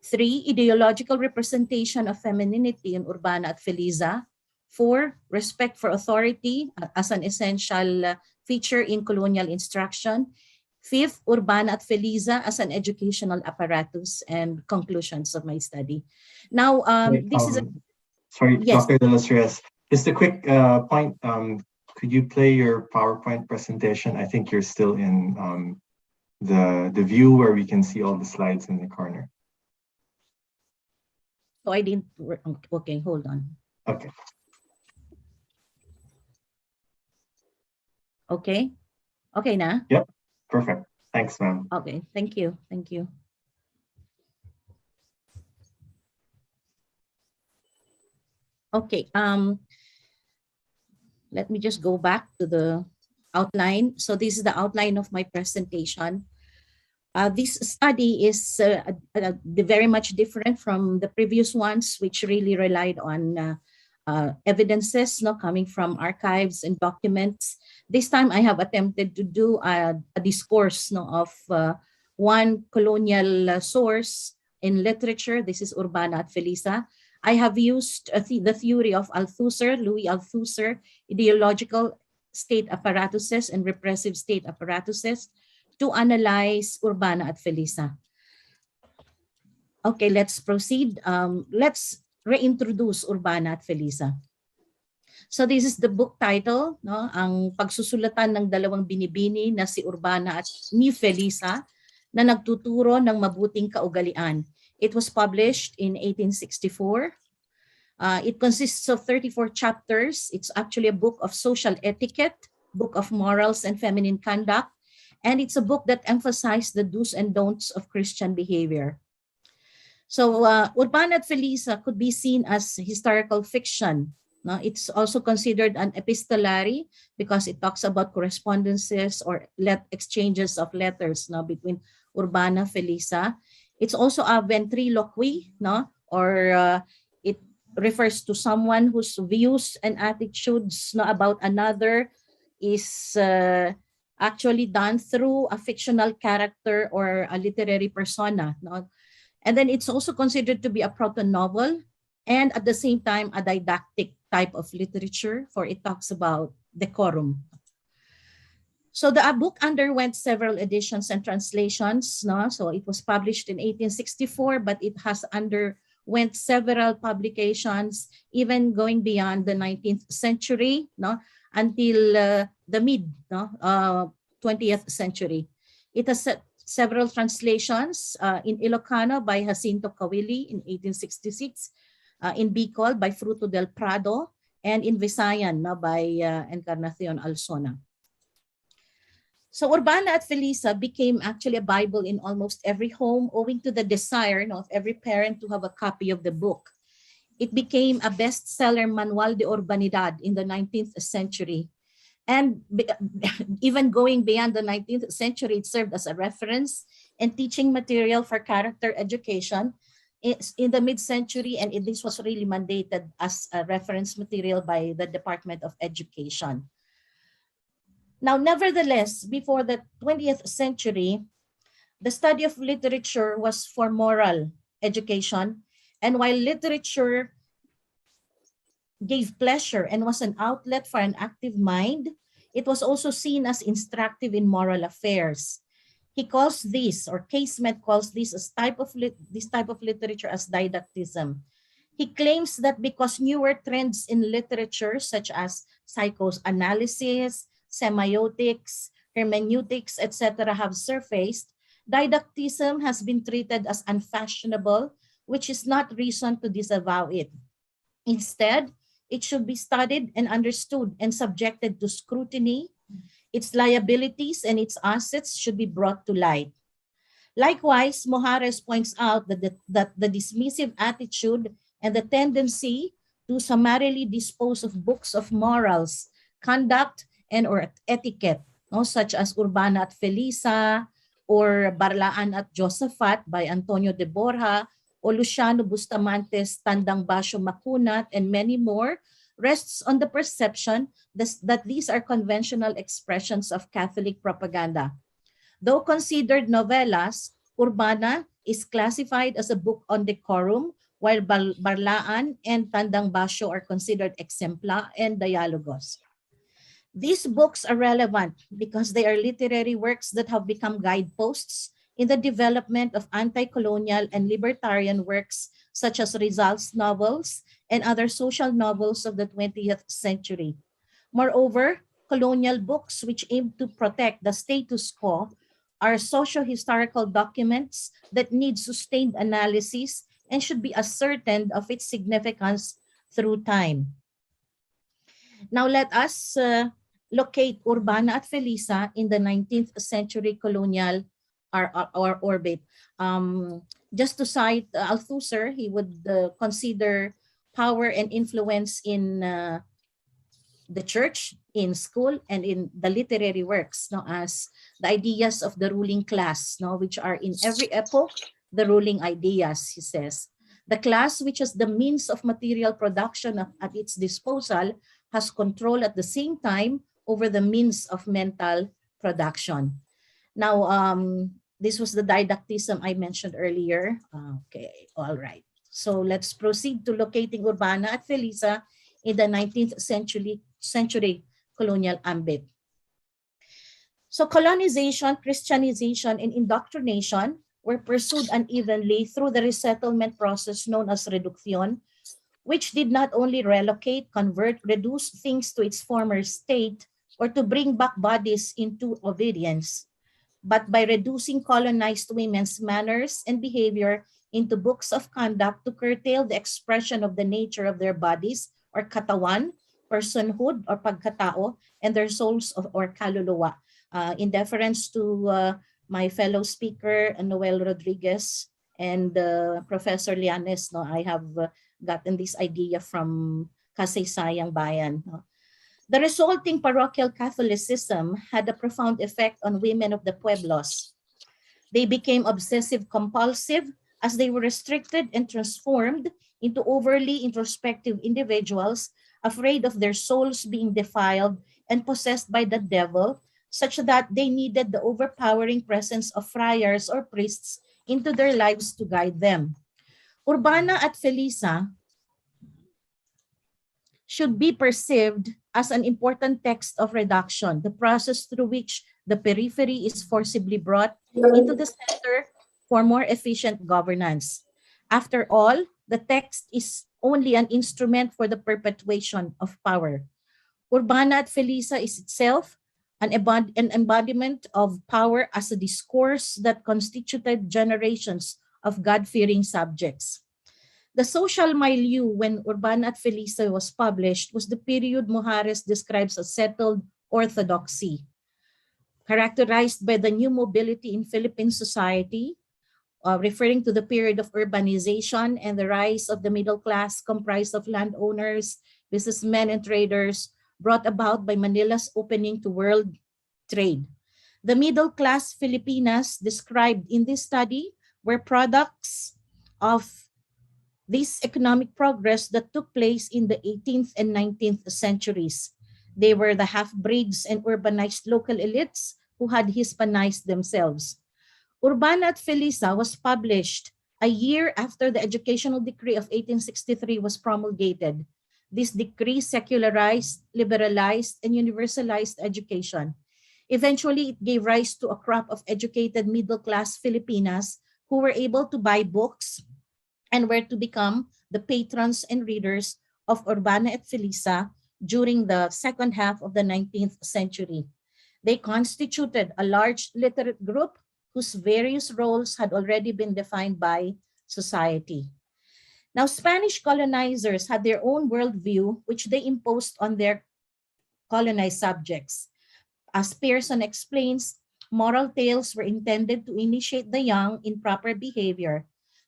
3, ideological representation of femininity in Urbana at Felisa. 4, respect for authority as an essential feature in colonial instruction. 5th, Urbana at Felisa as an educational apparatus, and conclusions of my study. Now, Sorry, yes. Dr. De Los Reyes, just a quick point. Could you play your PowerPoint presentation? I think you're still in the view where we can see all the slides in the corner. So I didn't, okay, hold on. Okay. Okay, okay na? Yep, perfect. Thanks, ma'am. Okay, thank you, thank you. Okay, let me just go back to the outline. So this is the outline of my presentation. This study is very much different from the previous ones, which really relied on evidences coming from archives and documents. This time I have attempted to do a discourse of one colonial source in literature. This is Urbana at Felisa. I have used the theory of Althusser, Louis Althusser, ideological state apparatuses and repressive state apparatuses to analyze Urbana at Felisa. Okay, let's proceed. Let's reintroduce Urbana at Felisa. So this is the book title, ang pagsusulatan ng dalawang binibini na si Urbana at ni Felisa na nagtuturo ng mabuting kaugalian. It was published in 1864. It consists of 34 chapters. It's actually a book of social etiquette, book of morals and feminine conduct, and it's a book that emphasized the do's and don'ts of Christian behavior. So Urbana at Felisa could be seen as historical fiction. It's also considered an epistolary because it talks about correspondences or exchanges of letters between Urbana and Felisa. It's also a ventriloquy, or it refers to someone whose views and attitudes about another is actually done through a fictional character or a literary persona. And then it's also considered to be a proto-novel and at the same time a didactic type of literature, for it talks about decorum. So the book underwent several editions and translations. So it was published in 1864, but it has underwent several publications, even going beyond the 19th century until the mid 20th century. It has several translations in Ilocano by Jacinto Cawili in 1866, in Bicol by Fruto del Prado, and in Visayan by Encarnacion Alsona. So Urbana at Felisa became actually a Bible in almost every home, owing to the desire of every parent to have a copy of the book. It became a bestseller manual de urbanidad in the 19th century. And even going beyond the 19th century, it served as a reference and teaching material for character education in the mid-century, and this was really mandated as a reference material by the Department of Education. Now, nevertheless, before the 20th century, the study of literature was for moral education, and while literature gave pleasure and was an outlet for an active mind, it was also seen as instructive in moral affairs. He calls this, or Casement calls this, this type of literature as didactism. He claims that because newer trends in literature such as psychoanalysis, semiotics, hermeneutics, etc. have surfaced, didactism has been treated as unfashionable, which is not reason to disavow it. Instead, it should be studied and understood and subjected to scrutiny. Its liabilities and its assets should be brought to light. Likewise, Mojares points out that the dismissive attitude and the tendency to summarily dispose of books of morals, conduct, and or etiquette, such as Urbana at Felisa or Barlaan at Josaphat by Antonio de Borja, o Luciano Bustamante's Tandang Basyo Makunat, and many more, rests on the perception that these are conventional expressions of Catholic propaganda. Though considered novellas, Urbana is classified as a book on decorum, while Barlaan and Tandang Basyo are considered exempla and dialogos. These books are relevant because they are literary works that have become guideposts in the development of anti-colonial and libertarian works such as Rizal's novels and other social novels of the 20th century. Moreover, colonial books which aim to protect the status quo are socio-historical documents that need sustained analysis and should be ascertained of its significance through time. Now let us locate Urbana at Felisa in the 19th century colonial or orbit. Just to cite Althusser, he would consider power and influence in the church, in school, and in the literary works as the ideas of the ruling class, which are in every epoch the ruling ideas, he says. The class which has the means of material production at its disposal has control at the same time over the means of mental production. Now, this was the didactism I mentioned earlier. Okay, all right. So let's proceed to locating Urbana at Felisa in the 19th century colonial ambit. So colonization, Christianization, and indoctrination were pursued unevenly through the resettlement process known as reduction, which did not only relocate, convert, reduce things to its former state, or to bring back bodies into obedience, but by reducing colonized women's manners and behavior into books of conduct to curtail the expression of the nature of their bodies or katawan, personhood or pagkatao, and their souls or kaluluwa. In deference to my fellow speaker, Noel Rodriguez and Professor Lianes, I have gotten this idea from Kasaysayang Bayan. The resulting parochial Catholicism had a profound effect on women of the pueblos. They became obsessive-compulsive as they were restricted and transformed into overly introspective individuals, afraid of their souls being defiled and possessed by the devil, such that they needed the overpowering presence of friars or priests into their lives to guide them. Urbana at Felisa should be perceived as an important text of reduction, the process through which the periphery is forcibly brought into the center for more efficient governance. After all, the text is only an instrument for the perpetuation of power. Urbana at Felisa is itself an embodiment of power as a discourse that constituted generations of God-fearing subjects. The social milieu when Urbana at Felisa was published was the period Mojares describes as settled orthodoxy. characterized by the new mobility in Philippine society, referring to the period of urbanization and the rise of the middle class comprised of landowners, businessmen, and traders, brought about by Manila's opening to world trade. The middle class Filipinas described in this study were products of this economic progress that took place in the 18th and 19th centuries. They were the half-breeds and urbanized local elites who had Hispanized themselves. Urbana at Felisa was published a year after the Educational Decree of 1863 was promulgated. This decree secularized, liberalized, and universalized education. Eventually, it gave rise to a crop of educated middle-class Filipinas who were able to buy books and were to become the patrons and readers of Urbana at Felisa during the second half of the 19th century. They constituted a large literate group whose various roles had already been defined by society. Now, Spanish colonizers had their own worldview, which they imposed on their colonized subjects. As Pearson explains, moral tales were intended to initiate the young in proper behavior,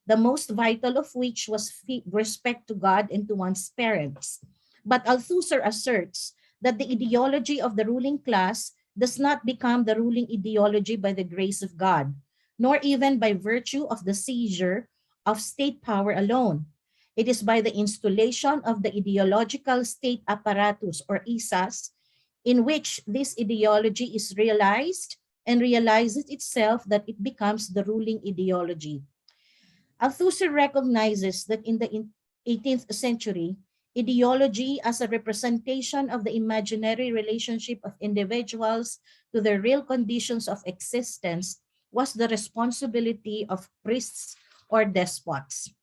the most vital of which was respect to God and to one's parents. But Althusser asserts that the ideology of the ruling class does not become the ruling ideology by the grace of God, nor even by virtue of the seizure of state power alone. It is by the installation of the ideological state apparatus, or ISAs, in which this ideology is realized and realizes itself that it becomes the ruling ideology. Althusser recognizes that in the 18th century, ideology as a representation of the imaginary relationship of individuals to the real conditions of existence was the responsibility of priests or despots.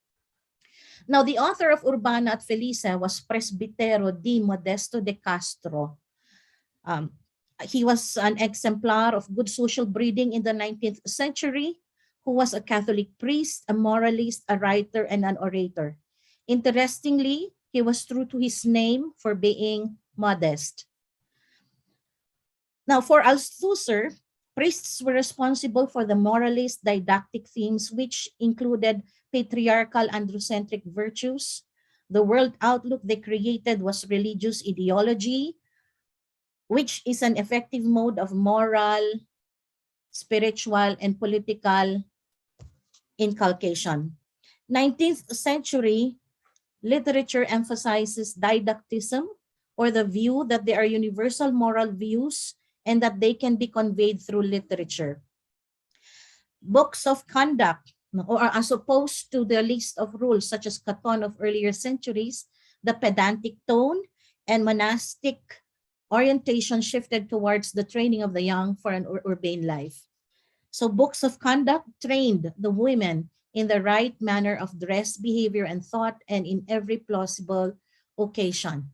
Now, the author of Urbana at Felisa was Presbitero D. Modesto de Castro. He was an exemplar of good social breeding in the 19th century, who was a Catholic priest, a moralist, a writer, and an orator. Interestingly, he was true to his name for being modest. Now, for Althusser, priests were responsible for the moralist didactic themes, which included patriarchal androcentric virtues. The world outlook they created was religious ideology, which is an effective mode of moral, spiritual, and political inculcation. 19th century literature emphasizes didacticism, or the view that there are universal moral views and that they can be conveyed through literature. Books of conduct, or as opposed to the list of rules such as Caton of earlier centuries, the pedantic tone and monastic orientation shifted towards the training of the young for an urbane life. So books of conduct trained the women in the right manner of dress, behavior, and thought, and in every plausible occasion.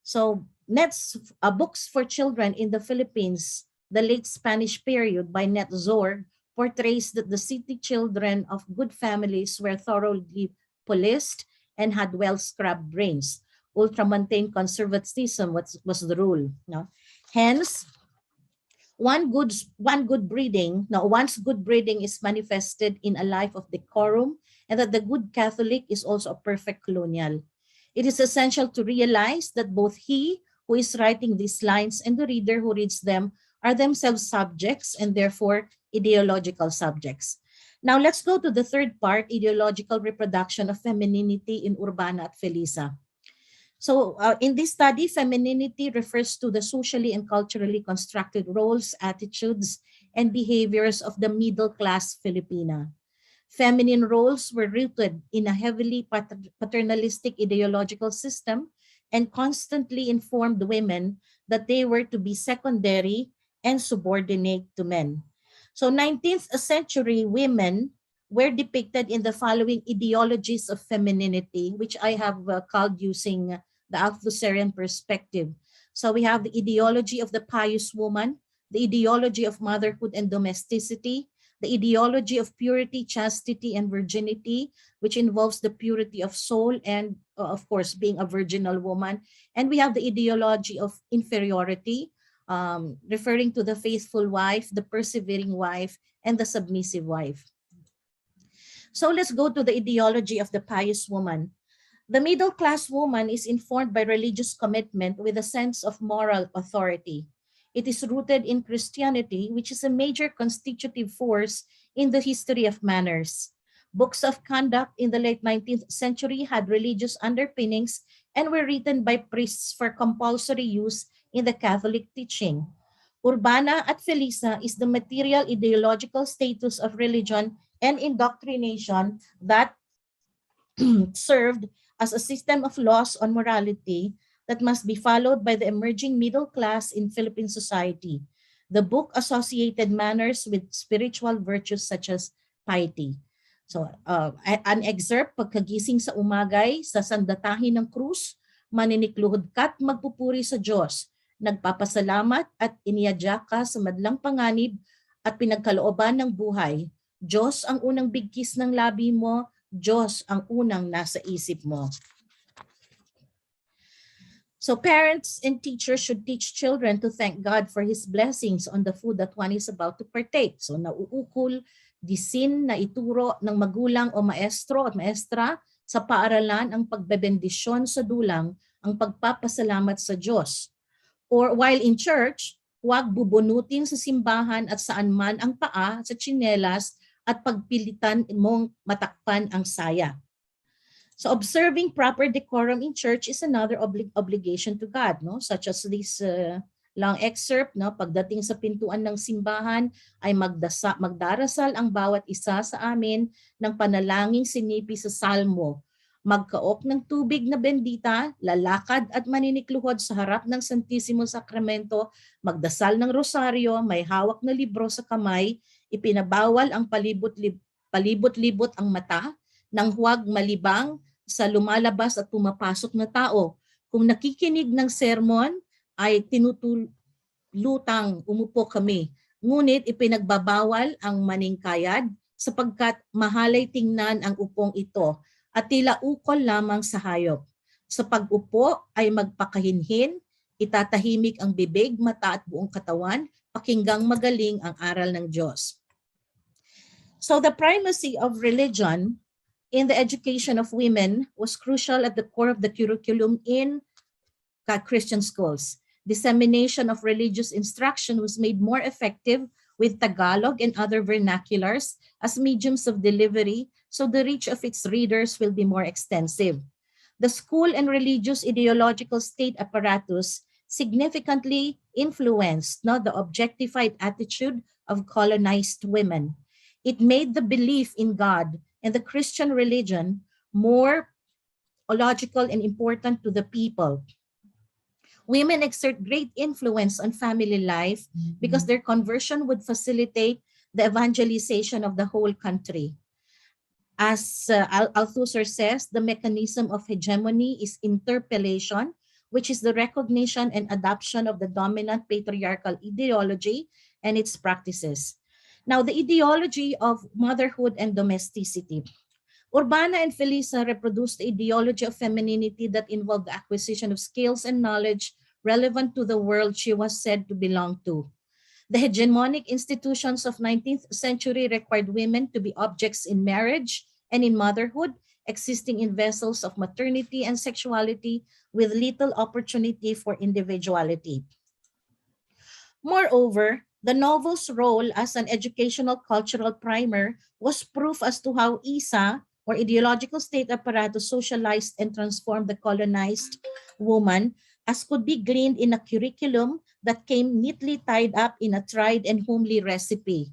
So next, books for children in the Philippines, the late Spanish period by Net Zorg, portrays that the city children of good families were thoroughly policed and had well-scrubbed brains. Ultramontane conservatism was the rule. No? Hence, once good breeding is manifested in a life of decorum, and that the good Catholic is also a perfect colonial. It is essential to realize that both he who is writing these lines and the reader who reads them are themselves subjects, and therefore ideological subjects. Now let's go to the third part, ideological reproduction of femininity in Urbana at Felisa. So in this study, femininity refers to the socially and culturally constructed roles, attitudes, and behaviors of the middle-class Filipina. Feminine roles were rooted in a heavily paternalistic ideological system and constantly informed women that they were to be secondary and subordinate to men. So 19th century women were depicted in the following ideologies of femininity, which I have called using the Althusserian perspective. So we have the ideology of the pious woman, the ideology of motherhood and domesticity, the ideology of purity, chastity, and virginity, which involves the purity of soul and, of course, being a virginal woman. And we have the ideology of inferiority, referring to the faithful wife, the persevering wife, and the submissive wife. So let's go to the ideology of the pious woman. The middle-class woman is informed by religious commitment with a sense of moral authority. It is rooted in Christianity, which is a major constitutive force in the history of manners. Books of conduct in the late 19th century had religious underpinnings and were written by priests for compulsory use in the Catholic teaching. Urbana at Felisa is the material ideological status of religion and indoctrination that served as a system of laws on morality that must be followed by the emerging middle class in Philippine society. The book associated manners with spiritual virtues such as piety. So, an excerpt, pagkagising sa umagay, sa sandatahin ng krus, maninikluhod ka't magpupuri sa Diyos, nagpapasalamat at iniyadya ka sa madlang panganib at pinagkalooban ng buhay. Diyos ang unang bigkis ng labi mo, Diyos ang unang nasa isip mo. So parents and teachers should teach children to thank God for His blessings on the food that one is about to partake. So nauukol, disin na ituro ng magulang o maestro at maestra sa paaralan ang pagbebendisyon sa dulang, ang pagpapasalamat sa Diyos. Or while in church, huwag bubunutin sa simbahan at saan man ang paa sa tsinelas at pagpilitan mong matakpan ang saya. So observing proper decorum in church is another obligation to God, no? Such as this long excerpt, no? Pagdating sa pintuan ng simbahan ay magdarasal ang bawat isa sa amin ng panalangin sinipi sa salmo. Magkaok ng tubig na bendita, lalakad at maninikluhod sa harap ng Santisimo Sakramento, magdasal ng rosaryo, may hawak na libro sa kamay, ipinabawal ang palibot-libot ang mata, nang huwag malibang sa lumalabas at pumapasok na tao. Kung nakikinig ng sermon, ay tinutulutang umupo kami. Ngunit ipinagbabawal ang maningkayad sapagkat mahalay tingnan ang upong ito at tila ukol lamang sa hayop. Sa pag-upo ay magpakahinhin, itatahimik ang bibig, mata at buong katawan, pakinggang magaling ang aral ng Diyos. So the primacy of religion in the education of women was crucial at the core of the curriculum in Christian schools. Dissemination of religious instruction was made more effective with Tagalog and other vernaculars as mediums of delivery, so the reach of its readers will be more extensive. The school and religious ideological state apparatus significantly influenced the objectified attitude of colonized women. It made the belief in God and the Christian religion more logical and important to the people. Women exert great influence on family life because their conversion would facilitate the evangelization of the whole country. As Althusser says, the mechanism of hegemony is interpellation, which is the recognition and adoption of the dominant patriarchal ideology and its practices. Now, the ideology of motherhood and domesticity. Urbana and Felisa reproduced the ideology of femininity that involved the acquisition of skills and knowledge relevant to the world she was said to belong to. The hegemonic institutions of 19th century required women to be objects in marriage and in motherhood, existing in vessels of maternity and sexuality with little opportunity for individuality. Moreover, the novel's role as an educational cultural primer was proof as to how ISA, or ideological state apparatus, socialized and transformed the colonized woman, as could be gleaned in a curriculum that came neatly tied up in a tried and homely recipe: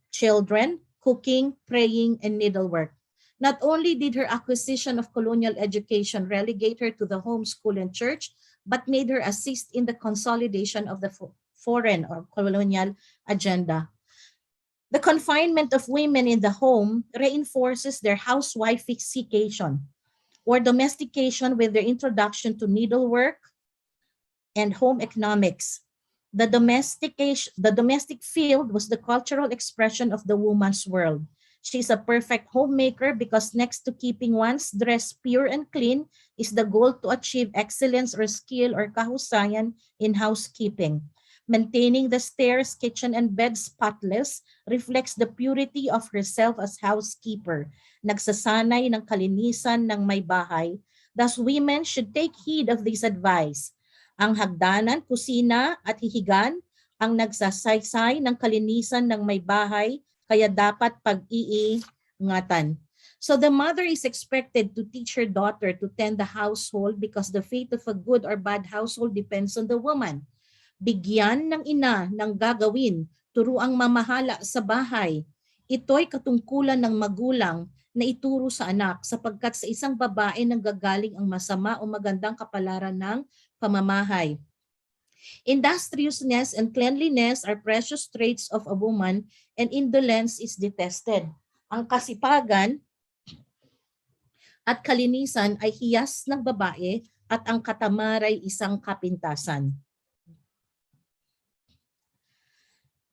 children, cooking, praying, and needlework. Not only did her acquisition of colonial education relegate her to the home, school, and church, but made her assist in the consolidation of the foreign or colonial agenda. The confinement of women in the home reinforces their housewifeification or domestication with their introduction to needlework and home economics. The domestic field was the cultural expression of the woman's world. She's a perfect homemaker because next to keeping one's dress pure and clean is the goal to achieve excellence or skill or kahusayan in housekeeping. Maintaining the stairs, kitchen, and bed spotless reflects the purity of herself as housekeeper. Nagsasanay ng kalinisan ng may bahay. Thus, women should take heed of this advice. Ang hagdanan, kusina, at hihigan ang nagsasaysay ng kalinisan ng may bahay, kaya dapat pag-iingatan. So the mother is expected to teach her daughter to tend the household because the fate of a good or bad household depends on the woman. Bigyan ng ina ng gagawin, turuang mamahala sa bahay. Ito'y katungkulan ng magulang na ituro sa anak sapagkat sa isang babae nanggagaling ang masama o magandang kapalaran ng pamamahay. Industriousness and cleanliness are precious traits of a woman, and indolence is detested. Ang kasipagan at kalinisan ay hiyas ng babae at ang katamaray isang kapintasan.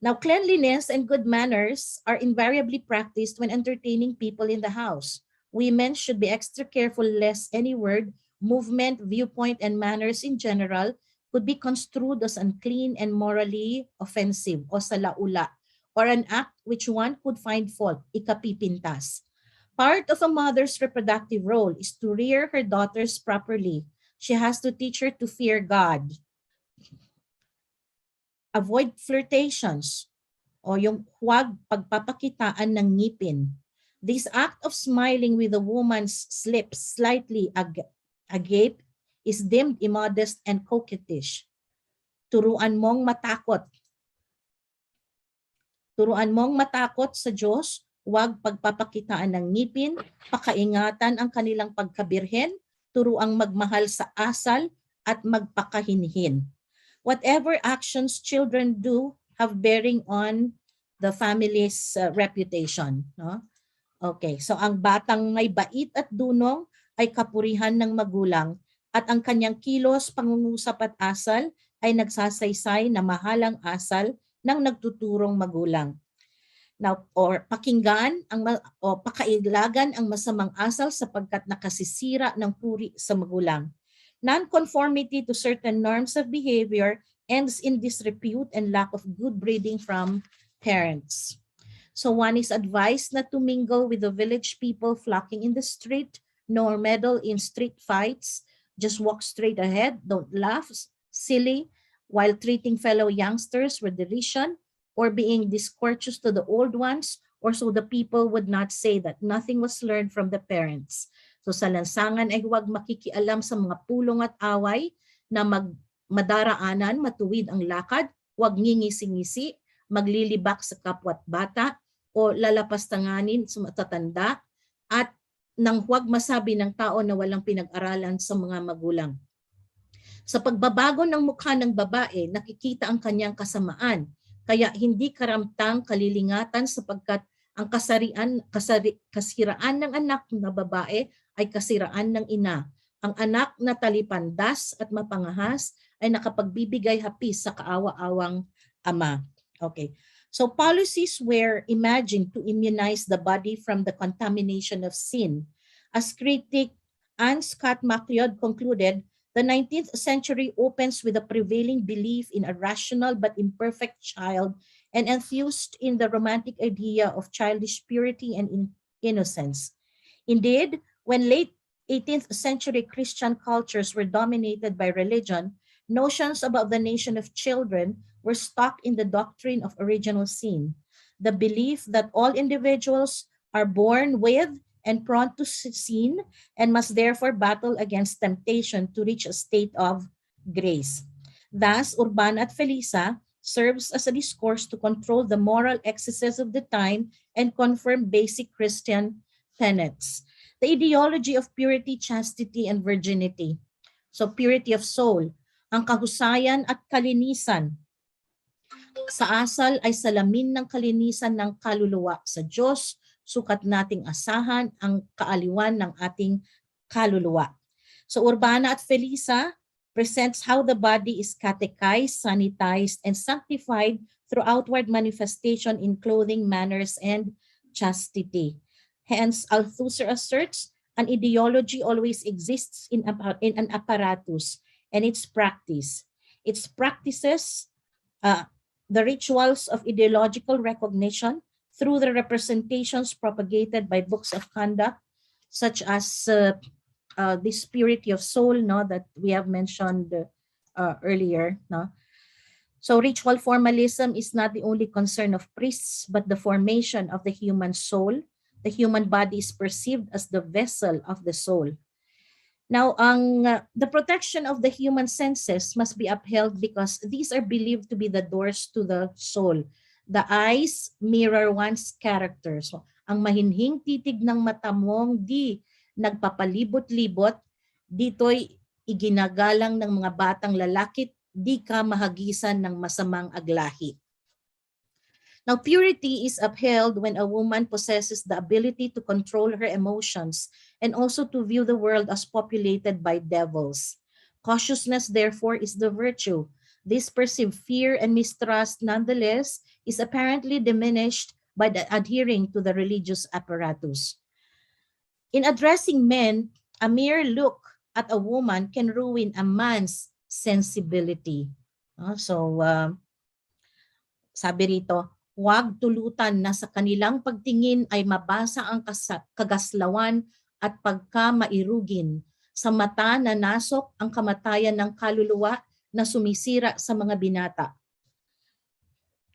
Now, cleanliness and good manners are invariably practiced when entertaining people in the house. Women should be extra careful lest any word, movement, viewpoint, and manners in general could be construed as unclean and morally offensive o salaula, or an act which one could find fault, ikapipintas. Part of a mother's reproductive role is to rear her daughters properly. She has to teach her to fear God. Avoid flirtations o yung huwag pagpapakitaan ng ngipin. This act of smiling with a woman's lips slightly agape is deemed immodest and coquettish. Turuan mong matakot. Turuan mong matakot sa Diyos, huwag pagpapakitaan ng ngipin, pakaingatan ang kanilang pagkabirhen, turuang magmahal sa asal at magpakahinhin. Whatever actions children do have bearing on the family's reputation. No? Okay, so ang batang may bait at dunong ay kapurihan ng magulang at ang kanyang kilos, pangungusap at asal ay nagsasaysay na mahalang asal ng nagtuturong magulang. Now, or pakinggan o pakailagan ang masamang asal sapagkat nakasisira ng puri sa magulang. Non-conformity to certain norms of behavior ends in disrepute and lack of good breeding from parents. So one is advised not to mingle with the village people flocking in the street, nor meddle in street fights. Just walk straight ahead, don't laugh, silly, while treating fellow youngsters with derision or being discourteous to the old ones, or so the people would not say that nothing was learned from the parents. So sa lansangan ay huwag makikialam sa mga pulong at away na madaraanan, matuwid ang lakad, huwag ngingisi-ngisi, maglilibak sa kapwa't bata o lalapastanganin sa matatanda at nang huwag masabi ng tao na walang pinag-aralan sa mga magulang. Sa pagbabago ng mukha ng babae, nakikita ang kanyang kasamaan, kaya hindi karamtang kalilingatan sapagkat ang kasiraan ng anak na babae ay kasiraan ng ina. Ang anak na talipandas at mapangahas ay nakapagbibigay hapis sa kaawa-awang ama. Okay. So policies were imagined to immunize the body from the contamination of sin. As critic Anne Scott MacLeod concluded, the 19th century opens with a prevailing belief in a rational but imperfect child and enthused in the romantic idea of childish purity and innocence. Indeed, when late 18th century Christian cultures were dominated by religion, notions about the nation of children were stuck in the doctrine of original sin, the belief that all individuals are born with and prone to sin and must therefore battle against temptation to reach a state of grace. Thus, Urbana at Felisa serves as a discourse to control the moral excesses of the time and confirm basic Christian tenets. The ideology of purity, chastity, and virginity. So purity of soul, ang kahusayan at kalinisan. Sa asal ay salamin ng kalinisan ng kaluluwa sa Diyos, sukat nating asahan ang kaaliwan ng ating kaluluwa. So Urbana at Felisa presents how the body is catechized, sanitized, and sanctified through outward manifestation in clothing, manners, and chastity. Hence, Althusser asserts, an ideology always exists in an apparatus and its practice. Its practices the rituals of ideological recognition through the representations propagated by books of conduct, such as this purity of soul, no, that we have mentioned earlier. No? So ritual formalism is not the only concern of priests, but the formation of the human soul. The human body is perceived as the vessel of the soul. Now, the protection of the human senses must be upheld because these are believed to be the doors to the soul. The eyes mirror one's character. So, ang mahinhing titig ng mata mong di nagpapalibot-libot, dito'y iginagalang ng mga batang lalaki, di ka mahagisan ng masamang aglahi. Now, purity is upheld when a woman possesses the ability to control her emotions and also to view the world as populated by devils. Cautiousness, therefore, is the virtue. This perceived fear and mistrust, nonetheless, is apparently diminished by adhering to the religious apparatus. In addressing men, a mere look at a woman can ruin a man's sensibility. Sabi rito, huwag tulutan na sa kanilang pagtingin ay mabasa ang kagaslawan at pagkamairugin. Sa mata na nasok ang kamatayan ng kaluluwa na sumisira sa mga binata.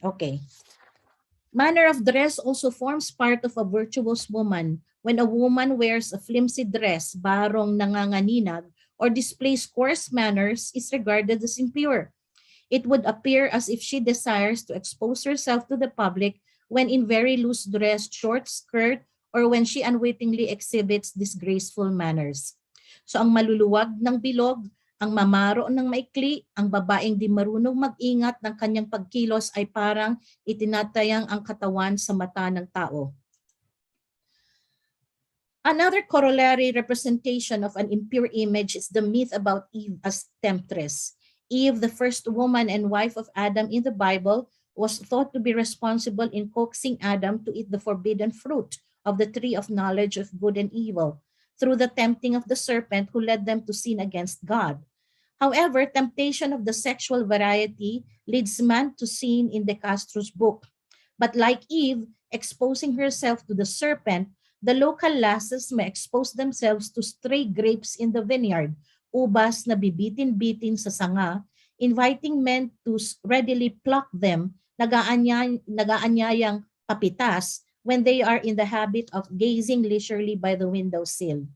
Okay. Manner of dress also forms part of a virtuous woman. When a woman wears a flimsy dress, barong nanganganinag, or displays coarse manners, is regarded as impure. It would appear as if she desires to expose herself to the public when in very loose dress, short skirt, or when she unwittingly exhibits disgraceful manners. So ang maluluwag ng bilog, ang mamaro ng maikli, ang babaeng di marunong mag-ingat ng kanyang pagkilos ay parang itinatayang ang katawan sa mata ng tao. Another corollary representation of an impure image is the myth about Eve as temptress. Eve, the first woman and wife of Adam in the Bible, was thought to be responsible in coaxing Adam to eat the forbidden fruit of the tree of knowledge of good and evil through the tempting of the serpent who led them to sin against God. However, temptation of the sexual variety leads man to sin in De Castro's book. But like Eve, exposing herself to the serpent, the local lasses may expose themselves to stray grapes in the vineyard, ubas na bibitin-bitin sa sanga, inviting men to readily pluck them, nagaanyayang papitas when they are in the habit of gazing leisurely by the window sill.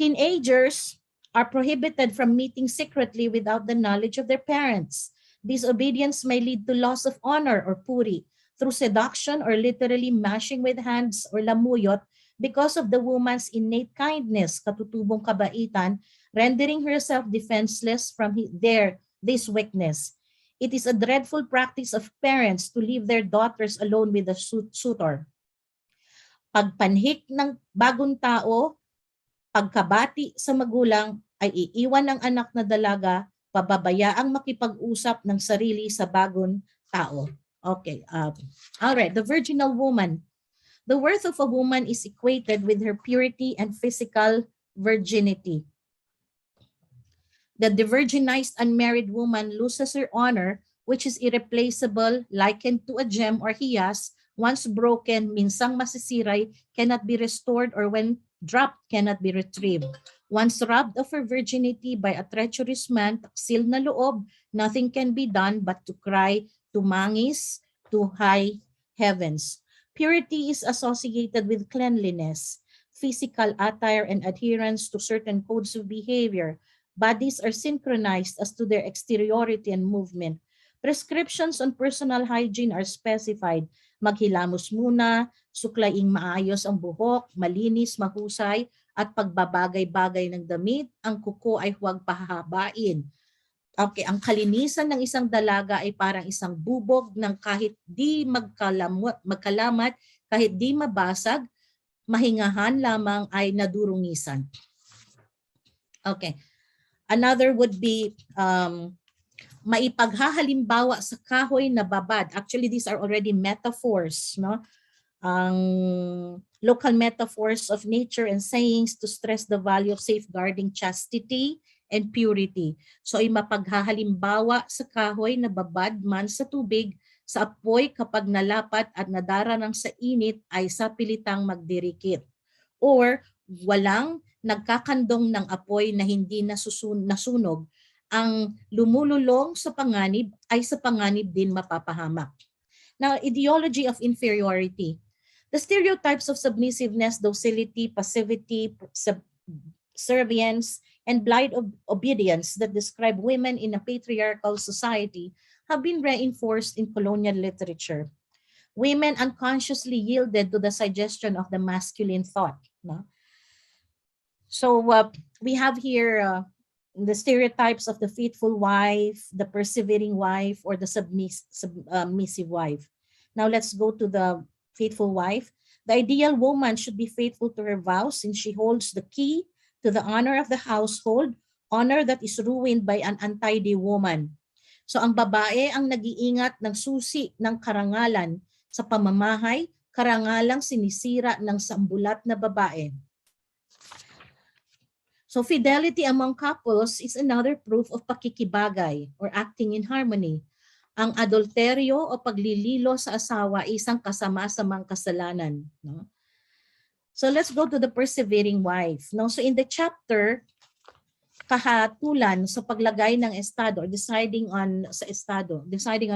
Teenagers are prohibited from meeting secretly without the knowledge of their parents. Disobedience may lead to loss of honor or puri through seduction or literally mashing with hands or lamuyot because of the woman's innate kindness, katutubong kabaitan, rendering herself defenseless from this weakness. It is a dreadful practice of parents to leave their daughters alone with the suitor. Pagpanhik ng bagong tao, pagkabati sa magulang ay iiwan ng anak na dalaga, pababayaang makipag-usap ng sarili sa bagong tao. Okay. All right. The virginal woman. The worth of a woman is equated with her purity and physical virginity. The virginized unmarried woman loses her honor, which is irreplaceable, likened to a gem or hiyas. Once broken, minsang masisiray, cannot be restored, or when dropped, cannot be retrieved. Once robbed of her virginity by a treacherous man, taksil na loob, nothing can be done but to cry, tumangis to high heavens. Purity is associated with cleanliness, physical attire, and adherence to certain codes of behavior. Bodies are synchronized as to their exteriority and movement. Prescriptions on personal hygiene are specified. Maghilamos muna, suklaing maayos ang buhok, malinis, mahusay, at pagbabagay-bagay ng damit. Ang kuko ay huwag pahahabain. Okay, ang kalinisan ng isang dalaga ay parang isang bubog ng kahit di magkalamat, kahit di mabasag, mahingahan lamang ay nadurungisan. Okay. Another would be maipaghahalimbawa sa kahoy na babad. Actually, these are already metaphors, no? Local metaphors of nature and sayings to stress the value of safeguarding chastity and purity. So ay mapaghahalimbawa sa kahoy na babad man sa tubig, sa apoy kapag nalapat at nadararang sa init ay sa pilitang magdirikit. Or walang nagkakandong ng apoy na hindi nasunog, ang lumululong sa panganib ay sa panganib din mapapahamak. Now, ideology of inferiority. The stereotypes of submissiveness, docility, passivity, subservience, and blind obedience that describe women in a patriarchal society have been reinforced in colonial literature. Women unconsciously yielded to the suggestion of the masculine thought. No? So we have here the stereotypes of the faithful wife, the persevering wife, or the submissive wife. Now let's go to the faithful wife. The ideal woman should be faithful to her vows since she holds the key to the honor of the household, honor that is ruined by an untidy woman. So ang babae ang nag-iingat ng susi ng karangalan sa pamamahay, karangalang sinisira ng sambulat na babae. So fidelity among couples is another proof of pakikibagay or acting in harmony. Ang adulteryo o paglililo sa asawa ay isang kasama-samang kasalanan. No? So let's go to the persevering wife. No? So in the chapter, kahatulan sa paglagay ng estado or deciding on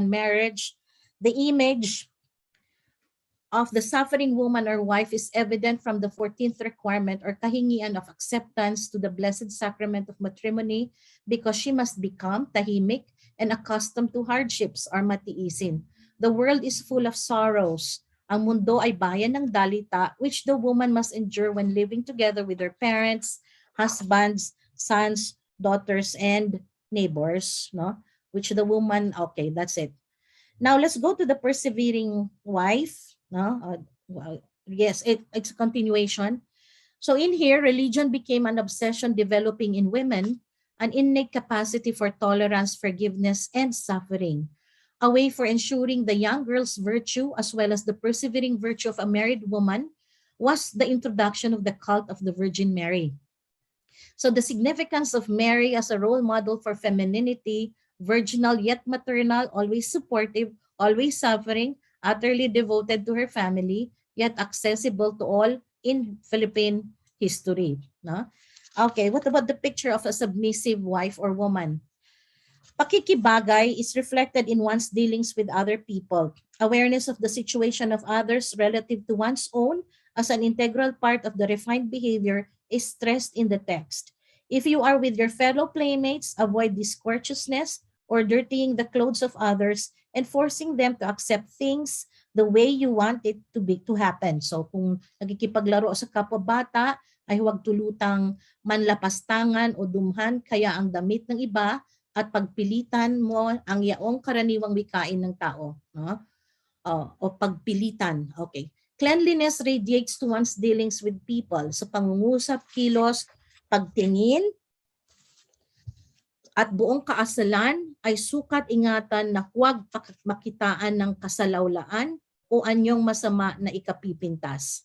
marriage, the image of the suffering woman or wife is evident from the 14th requirement or kahingian of acceptance to the blessed sacrament of matrimony because she must become tahimik and accustomed to hardships or matiisin. The world is full of sorrows. Ang mundo ay bayan ng dalita which the woman must endure when living together with her parents, husbands, sons, daughters, and neighbors, no? Which the woman, okay, that's it. Now let's go to the persevering wife. No? Yes, it's a continuation. So in here, religion became an obsession developing in women, an innate capacity for tolerance, forgiveness, and suffering. A way for ensuring the young girl's virtue as well as the persevering virtue of a married woman was the introduction of the cult of the Virgin Mary. So the significance of Mary as a role model for femininity, virginal yet maternal, always supportive, always suffering, utterly devoted to her family, yet accessible to all in Philippine history. No? Okay, what about the picture of a submissive wife or woman? Pakikibagay is reflected in one's dealings with other people. Awareness of the situation of others relative to one's own as an integral part of the refined behavior is stressed in the text. If you are with your fellow playmates, avoid discourteousness or dirtying the clothes of others and forcing them to accept things the way you want it to happen. So kung nagkikipaglaro sa kapwa-bata, ay huwag tulutang manlapastangan o dumhan kaya ang damit ng iba at pagpilitan mo ang yaong karaniwang wikain ng tao. No? O pagpilitan. Okay. Cleanliness radiates to one's dealings with people. Sa pangungusap, kilos, pagtingin, at buong kaasalan ay sukat ingatan na huwag makitaan ng kasalaulaan o anyong masama na ikapipintas.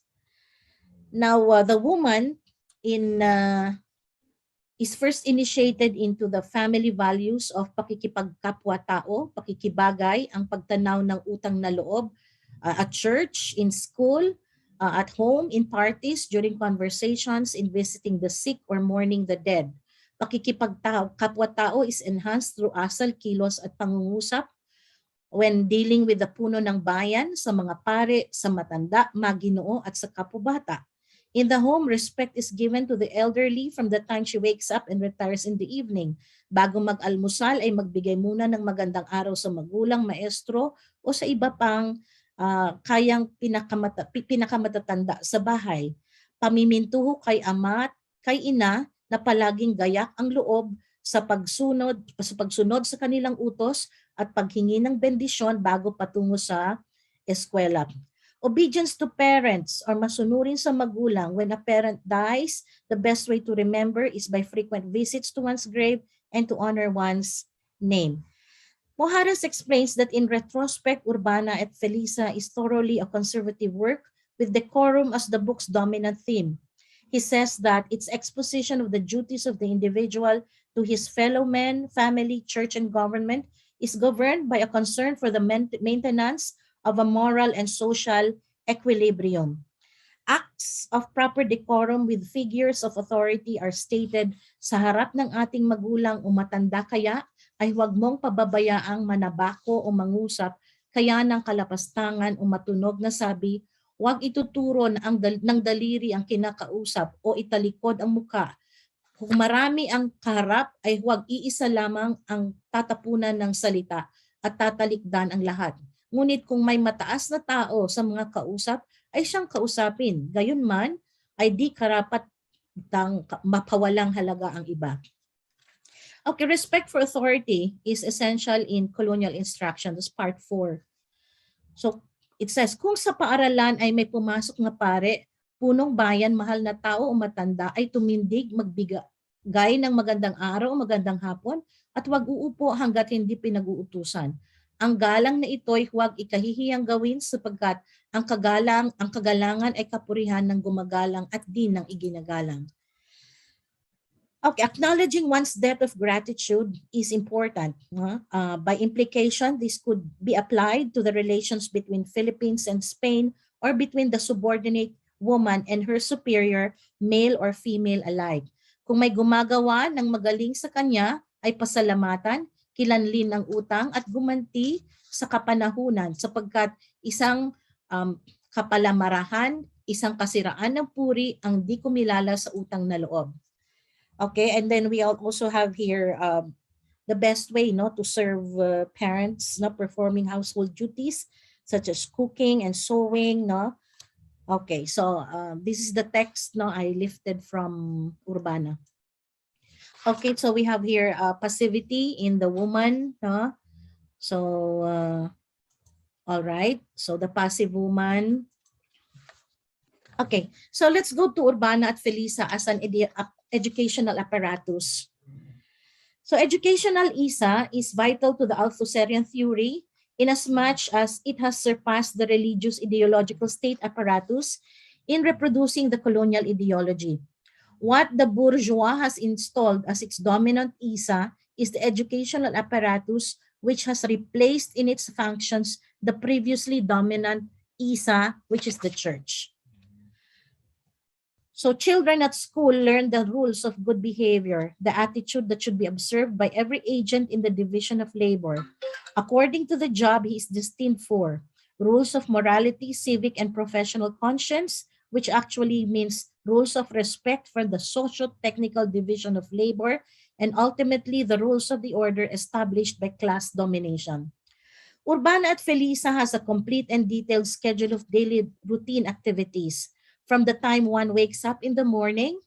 Now, the woman is first initiated into the family values of pakikipagkapwa-tao, pakikibagay, ang pagtanaw ng utang na loob at church, in school, at home, in parties, during conversations, in visiting the sick or mourning the dead. Pakikipagkapwa-tao is enhanced through asal, kilos at pangungusap when dealing with the puno ng bayan, sa mga pare, sa matanda, maginoo at sa kapwa-bata. In the home, respect is given to the elderly from the time she wakes up and retires in the evening. Bago mag-almusal ay magbigay muna ng magandang araw sa magulang, maestro o sa iba pang kayang pinakamatatanda sa bahay. Pamimintuho kay ama at kay ina na palaging gayak ang loob sa pagsunod sa kanilang utos at paghingi ng bendisyon bago patungo sa eskwela. Obedience to parents or masunurin sa magulang. When a parent dies, the best way to remember is by frequent visits to one's grave and to honor one's name. Mojares explains that in retrospect, Urbana et Felisa is thoroughly a conservative work with decorum as the book's dominant theme. He says that its exposition of the duties of the individual to his fellow men, family, church, and government is governed by a concern for the maintenance of a moral and social equilibrium. Acts of proper decorum with figures of authority are stated sa harap ng ating magulang o matanda, kaya ay huwag mong pababayaang manabako o mangusap, kaya ng kalapastangan o matunog na sabi, huwag ituturo ng daliri ang kinakausap o italikod ang muka. Kung marami ang kaharap ay huwag iisa lamang ang tatapunan ng salita at tatalikdan ang lahat. Ngunit kung may mataas na tao sa mga kausap, ay siyang kausapin. Gayunman ay di karapat mapawalang halaga ang iba. Okay, respect for authority is essential in colonial instruction. That's part 4. So it says, kung sa paaralan ay may pumasok na pare, punong bayan, mahal na tao o matanda ay tumindig, magbigay ng magandang araw o magandang hapon at huwag uupo hanggat hindi pinag-uutusan. Ang galang na ito'y huwag ikahihiyang gawin sapagkat ang kagalangan ay kapurihan ng gumagalang at di ng iginagalang. Okay, acknowledging one's debt of gratitude is important. By implication, this could be applied to the relations between Philippines and Spain or between the subordinate woman and her superior, male or female alike. Kung may gumagawa ng magaling sa kanya, ay pasalamatan, kilanlin ang utang at gumanti sa kapanahunan sapagkat isang kapalamarahan, isang kasiraan ng puri ang di kumilala sa utang na loob. Okay, and then we also have here the best way to serve parents, performing household duties such as cooking and sewing. Okay, so this is the text I lifted from Urbana. Okay, so we have here passivity in the woman. So, all right. So the passive woman. Okay, so let's go to Urbana at Felisa as an educational apparatus. So educational ISA is vital to the Althusserian theory inasmuch as it has surpassed the religious ideological state apparatus in reproducing the colonial ideology. What the bourgeois has installed as its dominant ISA is the educational apparatus which has replaced in its functions the previously dominant ISA, which is the church. So children at school learn the rules of good behavior, the attitude that should be observed by every agent in the division of labor, according to the job he is destined for, rules of morality, civic and professional conscience, which actually means rules of respect for the socio-technical division of labor, and ultimately the rules of the order established by class domination. Urbana at Felisa has a complete and detailed schedule of daily routine activities, from the time one wakes up in the morning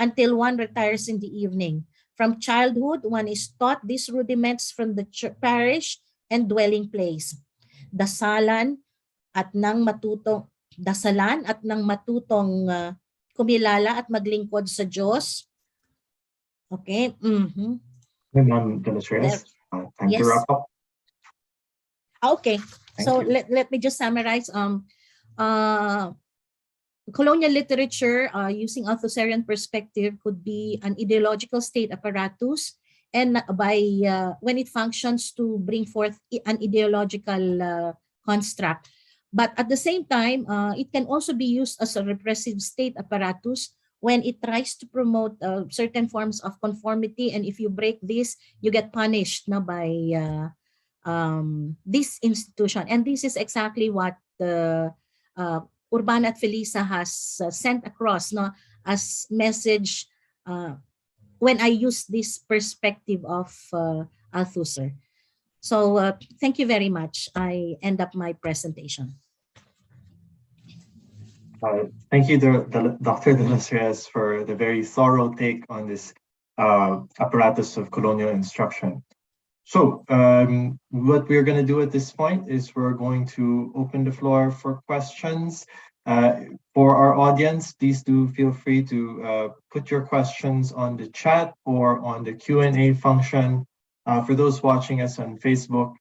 until one retires in the evening. From childhood, one is taught these rudiments from the parish and dwelling place. Dasalan at nang matutong kumilala at maglingkod sa Diyos. Okay. Hey, Ma'am Demetrius, time to wrap up. Okay. So let me just summarize. Colonial literature using Althusserian perspective could be an ideological state apparatus, and when it functions to bring forth an ideological construct. But at the same time, it can also be used as a repressive state apparatus when it tries to promote certain forms of conformity, and if you break this, you get punished by this institution. And this is exactly what the Urbana at Felisa has sent across as message when I use this perspective of Althusser. So thank you very much. I end up my presentation. Thank you, Dr. Demetrius, for the very thorough take on this apparatus of colonial instruction. So what we're going to do at this point is we're going to open the floor for questions. For our audience, please do feel free to put your questions on the chat or on the Q&A function. For those watching us on Facebook,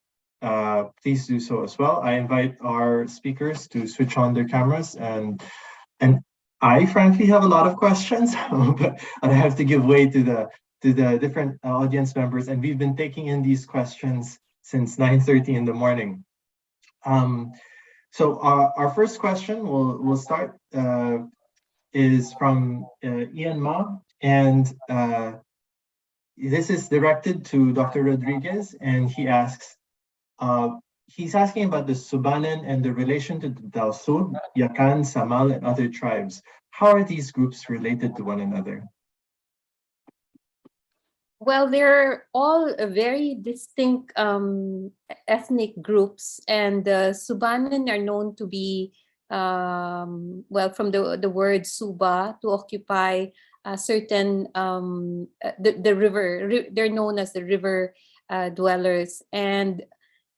please do so as well. I invite our speakers to switch on their cameras, and I frankly have a lot of questions, but I have to give way to to the different audience members, and we've been taking in these questions since 9:30 in the morning. So our first question we'll start is from Ian Ma, and this is directed to Dr. Rodriguez, and he asks, he's asking about the Subanen and the relation to the Tausug, Yakan, Samal, and other tribes. How are these groups related to one another? Well, they're all very distinct ethnic groups, and the Subanen are known to be, well, from the word Suba, to occupy a certain, the river. They're known as the river dwellers. And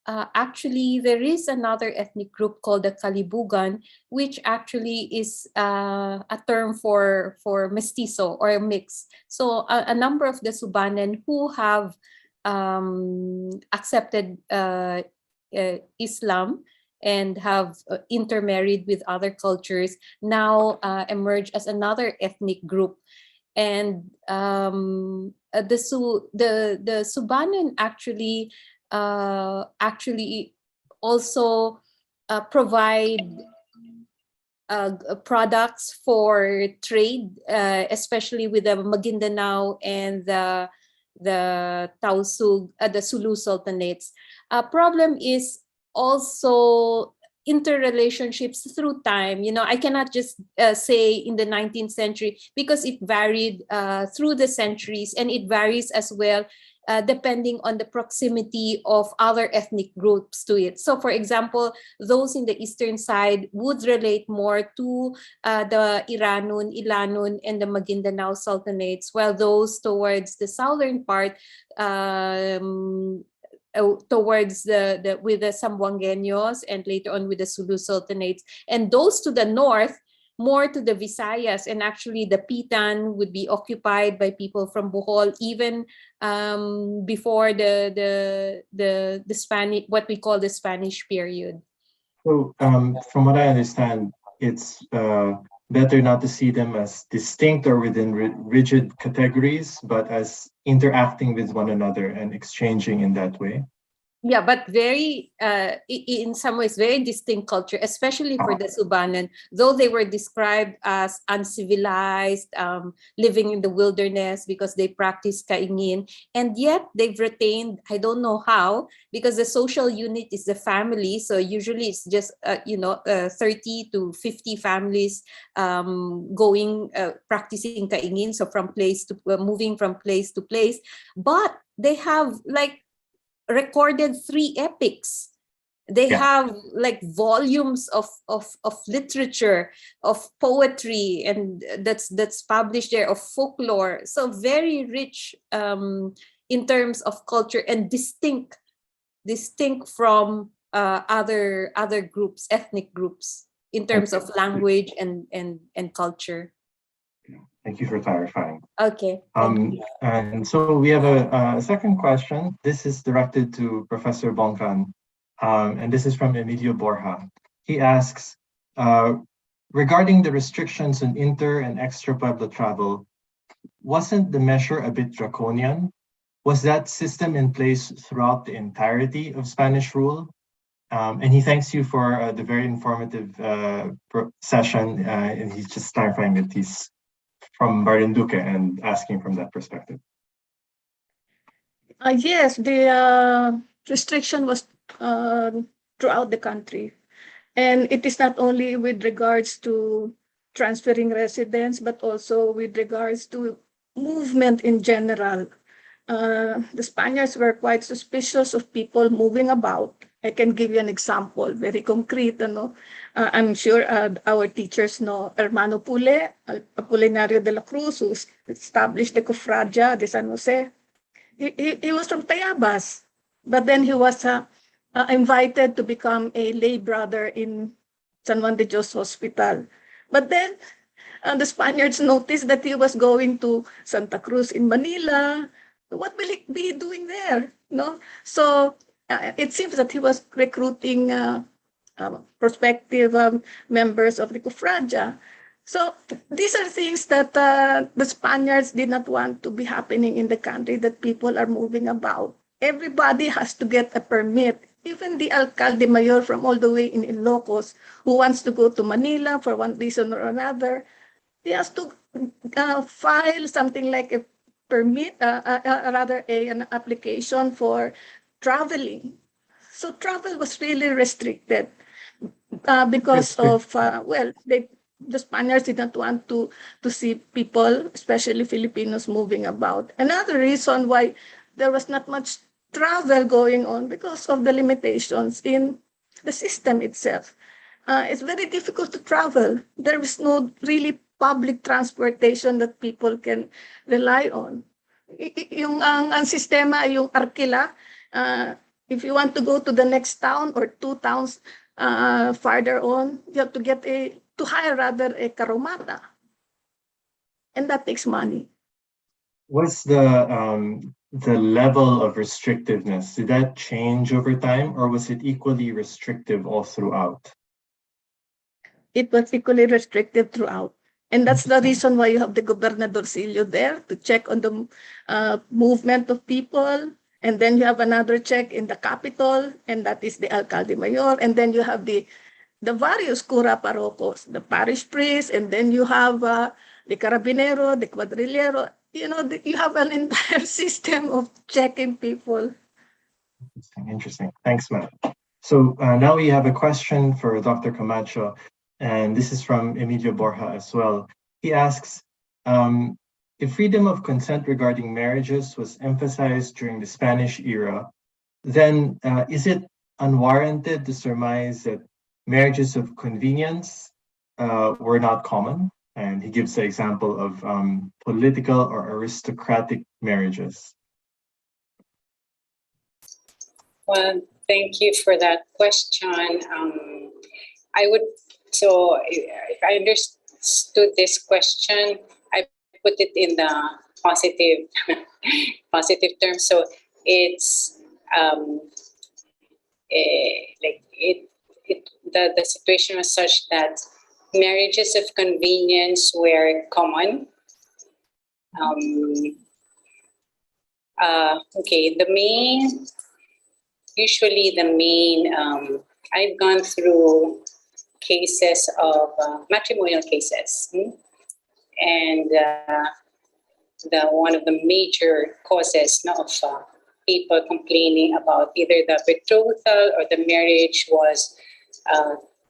actually, there is another ethnic group called the Kalibugan, which actually is a term for mestizo or mix. So a number of the Subanen who have accepted Islam and have intermarried with other cultures now emerge as another ethnic group. And the Subanen actually also provide products for trade, especially with the Maguindanao and the Tausug, the Sulu Sultanates. Problem is also interrelationships through time. You know, I cannot just say in the 19th century, because it varied through the centuries, and it varies as well depending on the proximity of other ethnic groups to it. So for example, those in the eastern side would relate more to the Iranun, Ilanun, and the Maguindanao Sultanates, while those towards the southern part, towards with the Zamboangueños, and later on with the Sulu Sultanates, and those to the north more to the Visayas, and actually the Pitan would be occupied by people from Bohol even before the Spanish, what we call the Spanish period. So from what I understand, it's better not to see them as distinct or within rigid categories, but as interacting with one another and exchanging in that way. Yeah, but very, in some ways, very distinct culture, especially for the Subanen, though they were described as uncivilized, living in the wilderness because they practice kaingin, and yet they've retained, I don't know how, because the social unit is the family, so usually it's just, 30 to 50 families going, practicing kaingin, so from place to, moving from place to place, but they have like recorded 3 epics. They have like volumes of literature, of poetry, and that's published there, of folklore. So very rich in terms of culture, and distinct from other groups, ethnic groups, in terms of language and culture. Thank you for clarifying. Okay. And so we have a second question. This is directed to Professor Bongkan, and this is from Emilio Borja. He asks, regarding the restrictions on inter and extra Pueblo travel, wasn't the measure a bit draconian? Was that system in place throughout the entirety of Spanish rule? And he thanks you for the very informative session, and he's just clarifying that he's from Marinduque and asking from that perspective. Yes, the restriction was throughout the country. And it is not only with regards to transferring residents, but also with regards to movement in general. The Spaniards were quite suspicious of people moving about. I can give you an example, very concrete. I'm sure our teachers know Hermano Pule, Apolinario de la Cruz, who established the Cofradia de San Jose. He was from Tayabas, but then he was invited to become a lay brother in San Juan de Dios Hospital. But then the Spaniards noticed that he was going to Santa Cruz in Manila. What will he be doing there? No, so it seems that he was recruiting prospective members of the Cofradia. So these are things that the Spaniards did not want to be happening in the country, that people are moving about. Everybody has to get a permit. Even the alcalde mayor from all the way in Ilocos who wants to go to Manila for one reason or another, he has to file something like a permit, an application for traveling. So travel was really restricted because of, the Spaniards did not want to see people, especially Filipinos, moving about. Another reason why there was not much travel going on because of the limitations in the system itself. It's very difficult to travel. There is no really public transportation that people can rely on. Yung ang sistema ay yung arkila. If you want to go to the next town or two towns farther on, you have to hire rather a karomata, and that takes money. What's the level of restrictiveness? Did that change over time, or was it equally restrictive all throughout? It was equally restrictive throughout. And that's the reason why you have the gobernadorcillo there to check on the movement of people. And then you have another check in the capital, and that is the alcalde mayor. And then you have the various cura parocos, the parish priest, and then you have the carabinero, the cuadrillero. You have an entire system of checking people. Interesting. Thanks, Matt. So now we have a question for Dr. Camacho, and this is from Emilio Borja as well. He asks, if freedom of consent regarding marriages was emphasized during the Spanish era, then is it unwarranted to surmise that marriages of convenience were not common? And he gives the example of political or aristocratic marriages. Well, thank you for that question. If I understood this question, I put it in the positive terms. So it's the situation was such that marriages of convenience were common. Usually the main, I've gone through cases of matrimonial cases, and one of the major causes of people complaining about either the betrothal or the marriage was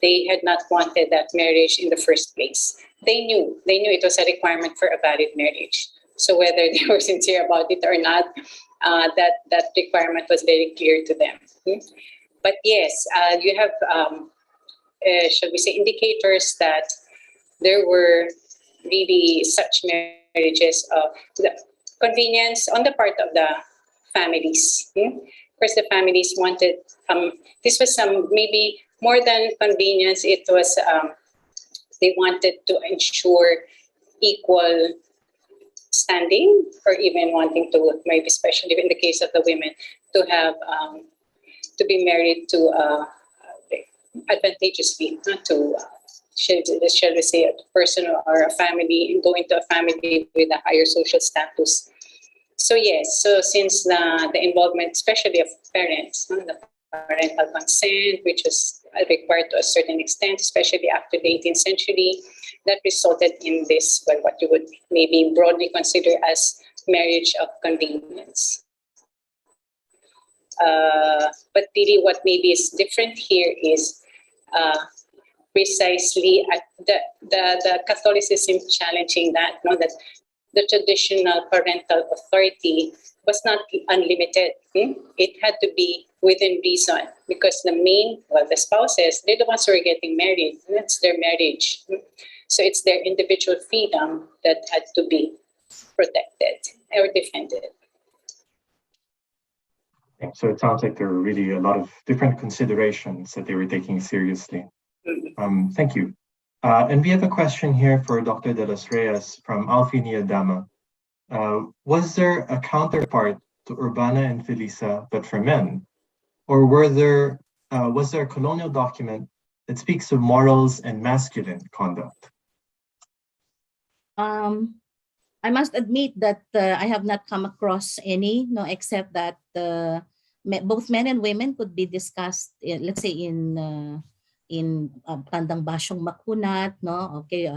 they had not wanted that marriage in the first place. They knew it was a requirement for a valid marriage. So whether they were sincere about it or not, that requirement was very clear to them. But yes, you have, shall we say, indicators that there were really such marriages of the convenience on the part of the families. Of course, the families wanted, this was maybe more than convenience, it was, they wanted to ensure equal standing, or even wanting to, maybe especially in the case of the women, to have, to be married to advantageously, not to, shall we say, a person or a family, and go into a family with a higher social status. So yes, so since the involvement, especially of parents, the parental consent, which was required to a certain extent, especially after the 18th century, that resulted in this, well, what you would maybe broadly consider as marriage of convenience. But really what maybe is different here is precisely at the Catholicism challenging that, that the traditional parental authority was not unlimited. It had to be within reason, because the spouses, they're the ones who are getting married. That's their marriage. So it's their individual freedom that had to be protected or defended. So it sounds like there were really a lot of different considerations that they were taking seriously. Thank you. And we have a question here for Dr. De Los Reyes from Alfinia Dama. Was there a counterpart to Urbana and Felisa, but for men? Or was there a colonial document that speaks of morals and masculine conduct? I must admit that I have not come across any, no, except that both men and women could be discussed, let's say in Tandang Basyong Makunat, no, okay.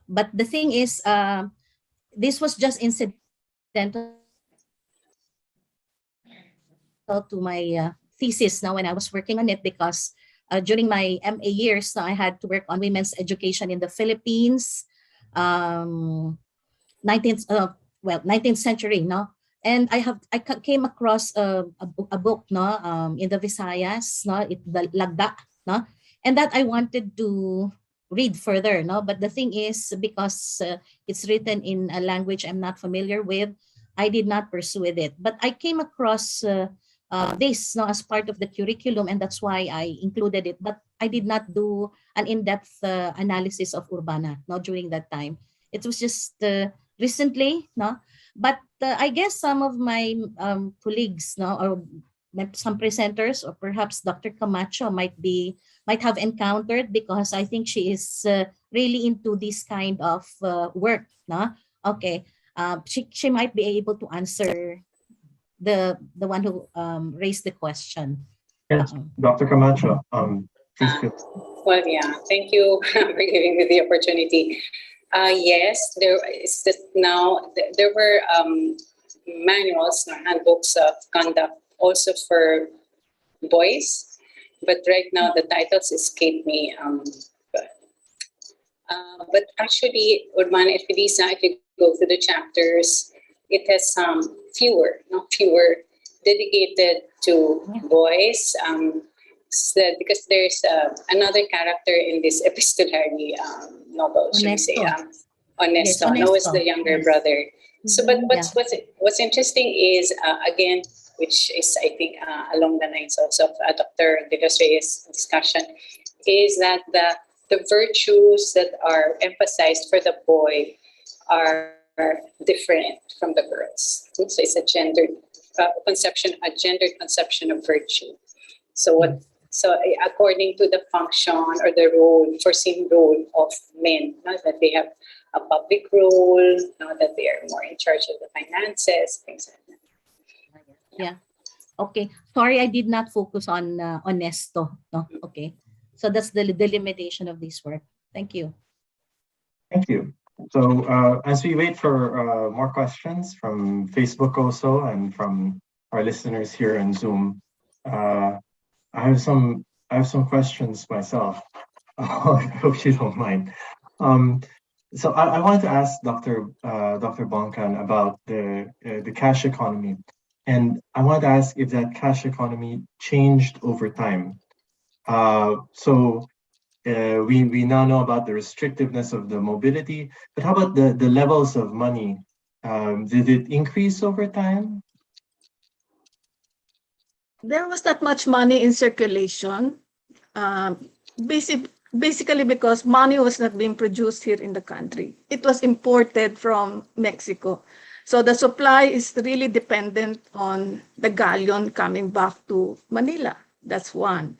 But the thing is, this was just incidental to my thesis now when I was working on it, because during my MA years, I had to work on women's education in the Philippines, 19th century, no? And I came across a book, no, in the Visayas, no, the Lagda, no, and that I wanted to read further, no. But the thing is, because it's written in a language I'm not familiar with, I did not pursue it. But I came across this, no, as part of the curriculum, and that's why I included it. But I did not do an in-depth analysis of Urbana, no, during that time. It was just recently, no. But I guess some of my colleagues, no, or some presenters, or perhaps Dr. Camacho might have encountered, because I think she is really into this kind of work, no. Okay, she might be able to answer the one who raised the question. Yes, Dr. Camacho, please feel. Well, yeah, thank you for giving me the opportunity. Yes, there were manuals, handbooks of conduct also for boys, but right now the titles escape me. But actually, Urbana and Felisa, if you go through the chapters, it has fewer dedicated to boys. Because there's another character in this epistolary novel, should we say? Honesto. Yes, No, it's the younger brother. So, but what's interesting is again, which is I think along the lines also of Dr. De Los Reyes' discussion, is that the virtues that are emphasized for the boy are different from the girls. So it's a gendered conception of virtue. So according to the function or the foreseen role of men, that they have a public role, that they are more in charge of the finances, things like that. Yeah. Okay. Sorry, I did not focus on honesto. No. Okay. So that's the limitation of this work. Thank you. Thank you. So as we wait for more questions from Facebook also and from our listeners here in Zoom, I have some questions myself. I hope you don't mind. So I wanted to ask Dr. Bongkan about the cash economy, and I wanted to ask if that cash economy changed over time. We now know about the restrictiveness of the mobility, but how about the levels of money? Did it increase over time? There was not much money in circulation, basically because money was not being produced here in the country. It was imported from Mexico. So the supply is really dependent on the galleon coming back to Manila. That's one.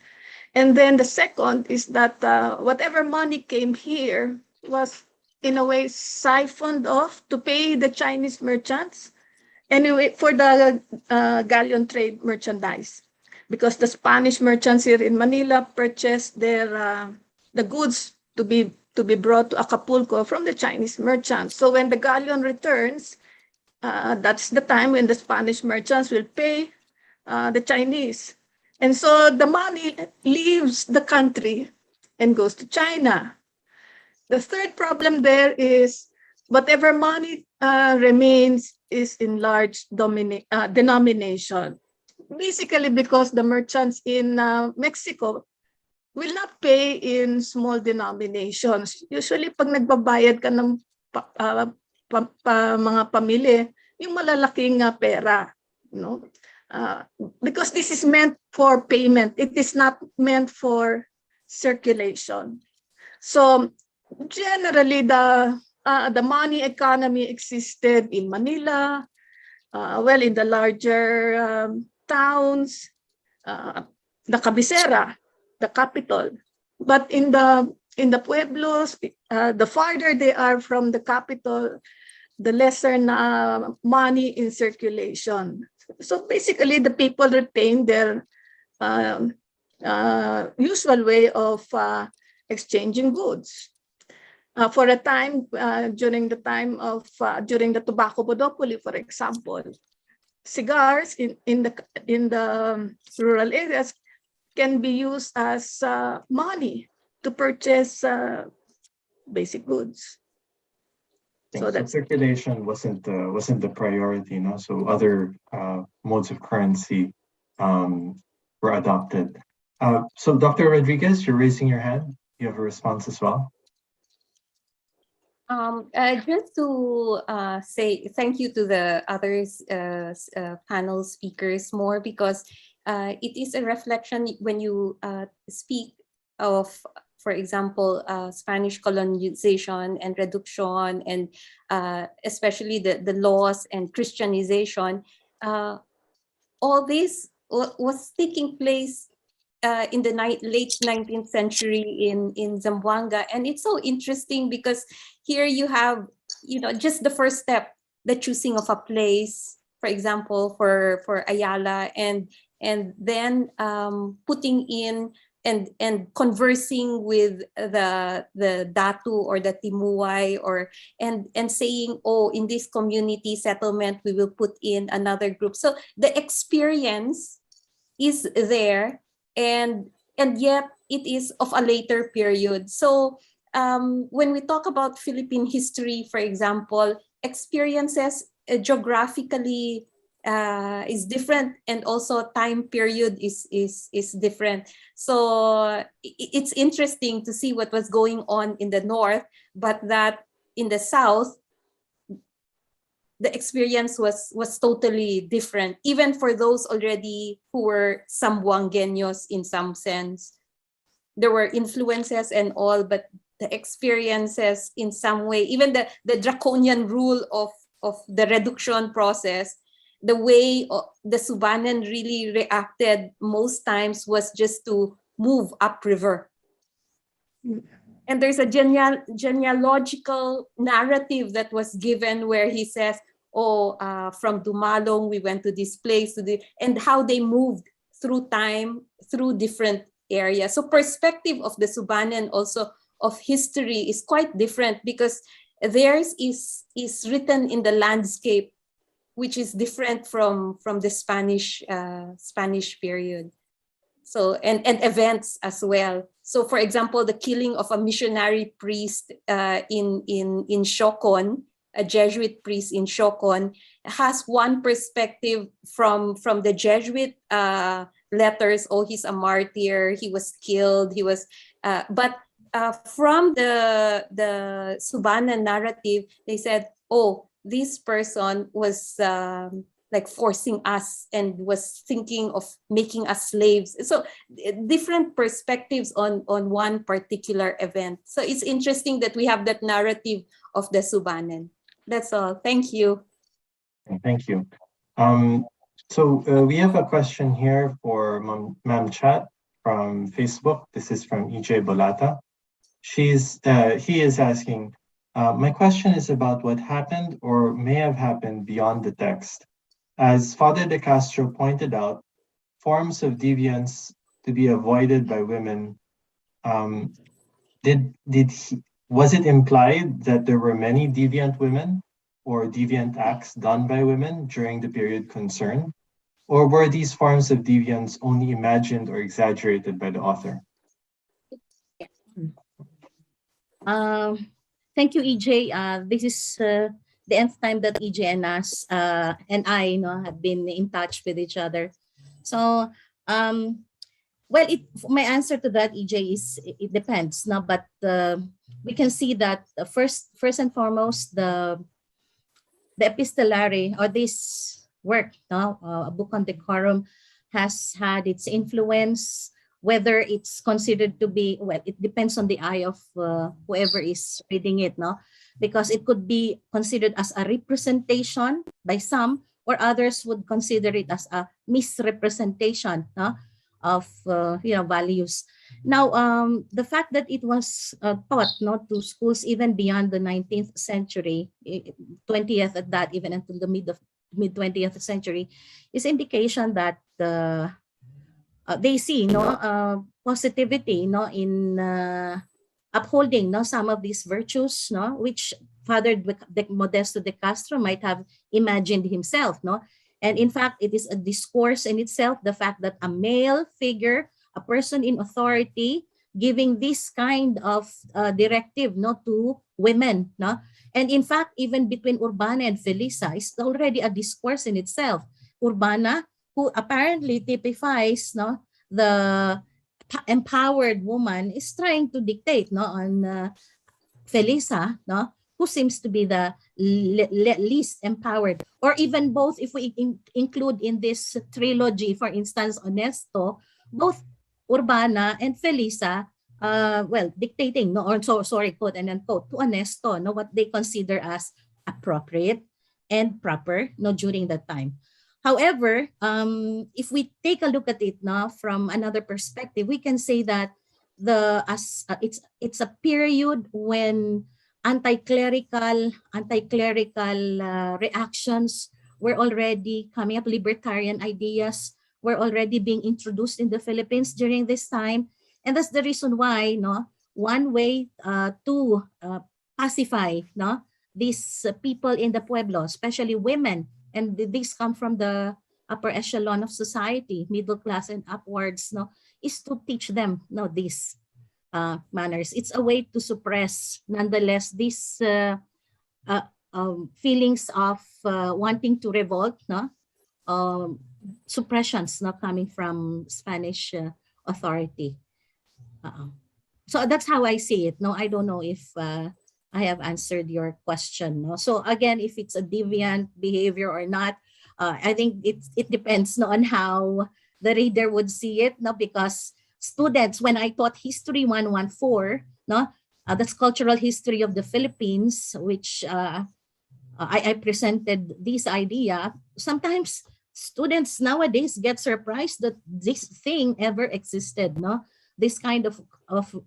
And then the second is that whatever money came here was in a way siphoned off to pay the Chinese merchants. Anyway, for the galleon trade merchandise, because the Spanish merchants here in Manila purchased their the goods to be brought to Acapulco from the Chinese merchants. So when the galleon returns, that's the time when the Spanish merchants will pay the Chinese. And so the money leaves the country and goes to China. The third problem there is whatever money remains is in large denomination. Basically because the merchants in Mexico will not pay in small denominations. Usually pag nagbabayad ka ng mga pamili, yung malalaking pera, no? Because this is meant for payment. It is not meant for circulation. So generally, the money economy existed in Manila, in the larger towns, the cabecera, the capital. But in the in the pueblos, the farther they are from the capital, the lesser money in circulation. So basically, the people retain their usual way of exchanging goods. For a time, during the tobacco monopoly, for example, cigars in the rural areas can be used as money to purchase basic goods. So circulation wasn't the priority, no? So other modes of currency were adopted. So Dr. Rodriguez, you're raising your hand. You have a response as well. Just to say thank you to the others panel speakers more, because it is a reflection when you speak of, for example, Spanish colonization and reduction, and especially the laws and Christianization. All this was taking place in the late 19th century in Zamboanga. And it's so interesting because here you have, just the first step, the choosing of a place, for example, for Ayala, and then putting in and conversing with the Datu or the Timuay, and saying, oh, in this community settlement, we will put in another group. So the experience is there, and yet it is of a later period. So when we talk about Philippine history, for example, experiences geographically is different, and also time period is different. So it's interesting to see what was going on in the north, but that in the south, the experience was totally different, even for those already who were Zamboangueños in some sense. There were influences and all, but the experiences in some way, even the draconian rule of the reduction process, the way the Subanen really reacted most times was just to move upriver. And there's a genealogical narrative that was given where he says, from Dumalong, we went to this place, and how they moved through time, through different areas. So perspective of the Subanen also of history is quite different, because theirs is written in the landscape, which is different from the Spanish period. So and events as well. So for example, the killing of a missionary priest in Shokon, a Jesuit priest in Shokon, has one perspective from the Jesuit letters. Oh, he's a martyr. He was killed. He was, but from the Subanen narrative, they said, oh, this person was like forcing us and was thinking of making us slaves. So different perspectives on one particular event. So it's interesting that we have that narrative of the Subanen. That's all. Thank you. Thank you. So we have a question here for Ma'am Chat from Facebook. This is from EJ Bolata. He is asking, my question is about what happened or may have happened beyond the text. As Father de Castro pointed out, forms of deviance to be avoided by women, was it implied that there were many deviant women or deviant acts done by women during the period concerned? Or were these forms of deviance only imagined or exaggerated by the author? Thank you, EJ. This is the nth time that EJ and us and I have been in touch with each other. So, well, my answer to that, EJ, is it depends. No, but we can see that first and foremost, the epistolary or this work, a book on decorum, has had its influence. Whether it's considered to be, well, it depends on the eye of whoever is reading it, because it could be considered as a representation by some, or others would consider it as a misrepresentation of values. Now, the fact that it was taught not to schools even beyond the 19th century, 20th at that, even until the mid 20th century, is indication that they see positivity in upholding some of these virtues, which Father Modesto de Castro might have imagined himself, and in fact it is a discourse in itself, the fact that a male figure, a person in authority, giving this kind of directive to women, and in fact even between Urbana and Felisa is already a discourse in itself. Urbana, who apparently typifies the empowered woman, is trying to dictate on Felisa, who seems to be the least empowered, or even both. If we include in this trilogy, for instance, Honesto, both Urbana and Felisa, dictating, quote and unquote, to Honesto, what they consider as appropriate and proper, during that time. However, if we take a look at it from another perspective, we can say that it's a period when anti-clerical reactions were already coming up. Libertarian ideas were already being introduced in the Philippines during this time, and that's the reason why one way to pacify these people in the pueblo, especially women, and these come from the upper echelon of society, middle class and upwards, is to teach them these manners. It's a way to suppress, nonetheless, these feelings of wanting to revolt, suppressions coming from Spanish authority. So that's how I see it. I don't know if I have answered your question. So again, if it's a deviant behavior or not, I think it depends on how the reader would see it. Because students, when I taught History 114, that's cultural history of the Philippines, which I presented this idea. Sometimes students nowadays get surprised that this thing ever existed. This kind of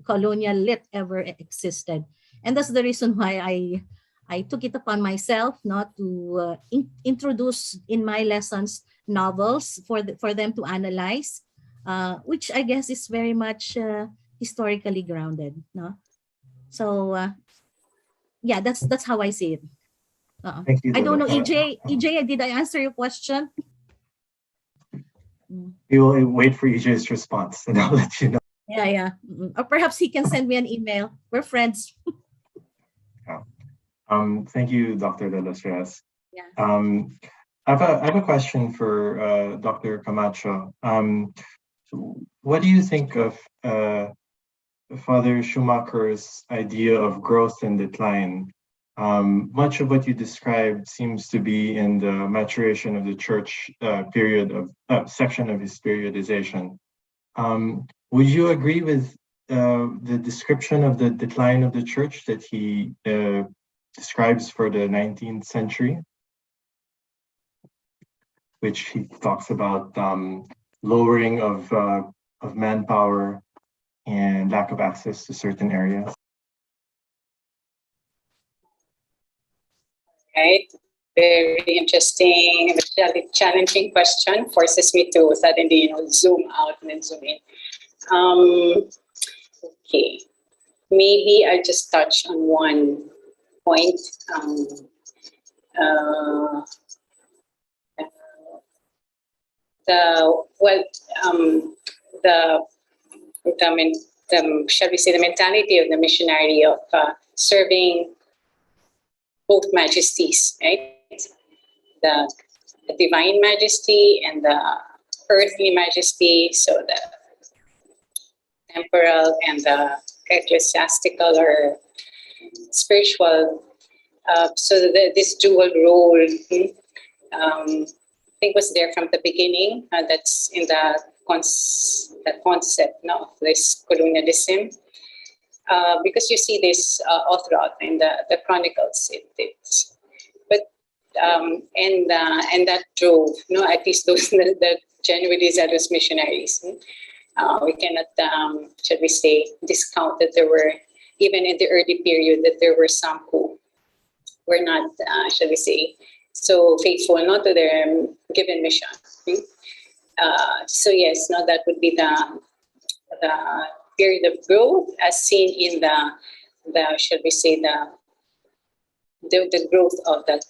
colonial lit ever existed. And that's the reason why I took it upon myself to introduce in my lessons novels for them to analyze, which I guess is very much historically grounded. So yeah, that's how I see it. Thank you, I don't know, Lola. EJ, did I answer your question? We will wait for EJ's response, and I'll let you know. Yeah. Or perhaps he can send me an email. We're friends. Thank you, Dr. De Los Rios. Yeah. I have a question for Dr. Camacho. What do you think of Father Schumacher's idea of growth and decline? Much of what you described seems to be in the maturation of the church period of section of his periodization. Would you agree with the description of the decline of the church that he describes for the 19th century, which he talks about lowering of manpower and lack of access to certain areas? Right. Very interesting, challenging question. Forces me to suddenly, zoom out and then zoom in. Okay. Maybe I'll just touch on one point. Shall we say, the mentality of the missionary of serving both majesties, right? The divine majesty and the earthly majesty, so the temporal and the ecclesiastical or spiritual. So this dual role, I think, was there from the beginning. That's in the concept of this colonialism. Because you see this all throughout in the chronicles. And that drove, at least those the genuinely zealous missionaries We cannot, shall we say, discount that there were, even in the early period, that there were some who were not, shall we say, so faithful not to their given mission. So yes, no, that would be the period of growth as seen in the shall we say, the growth of the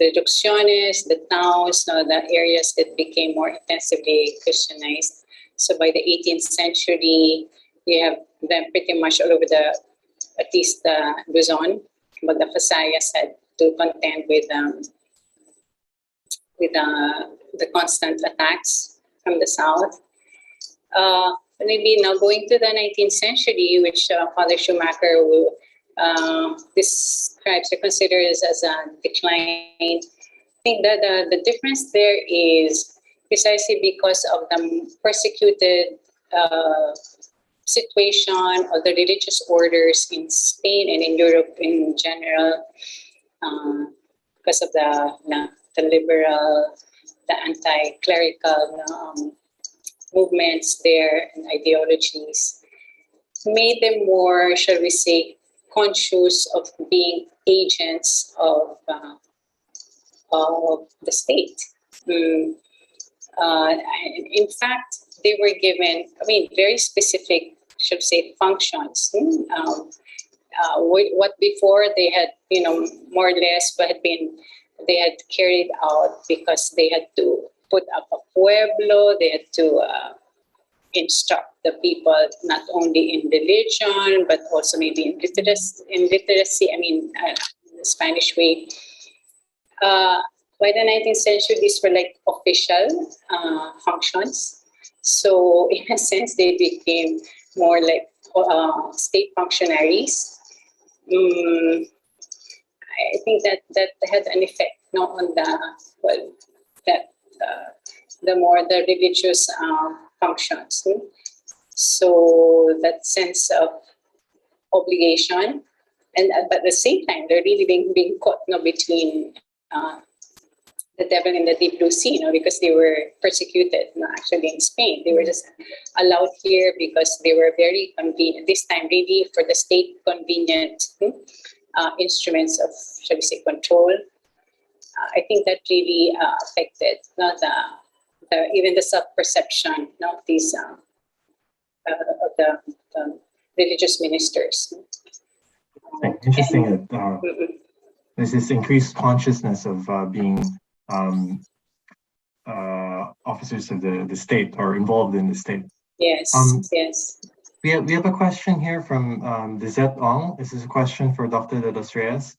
reducciones, the towns, no, the areas that became more intensively Christianized. So by the 18th century, we have them pretty much all over at least Luzon, but the Visayas had to contend with the constant attacks from the south. Maybe now going to the 19th century, which Father Schumacher will describes or considers as a decline. I think that the difference there is precisely because of the persecuted situation of the religious orders in Spain and in Europe in general, because of the liberal, the anti-clerical movements there and ideologies, made them more, shall we say, conscious of being agents of the state. In fact, they were given, very specific, should say, functions. What before they had, more or less, they had carried out because they had to put up a pueblo, they had to instruct the people not only in religion but also maybe in literacy. The Spanish way. By the 19th century, these were like official functions. So in a sense, they became more like state functionaries. I think that had an effect, on the more the religious functions. So that sense of obligation, and but at the same time, they're really being caught between the devil in the deep blue sea, because they were persecuted. Actually, in Spain, they were just allowed here because they were very convenient. This time, really for the state, convenient instruments of, shall we say, control. I think that really affected even the self-perception of these of the religious ministers. Interesting that there's this increased consciousness of being officers of the state or involved in the state. Yes, yes. We have a question here from Lizette Ong. This is a question for Dr. De Los Reyes.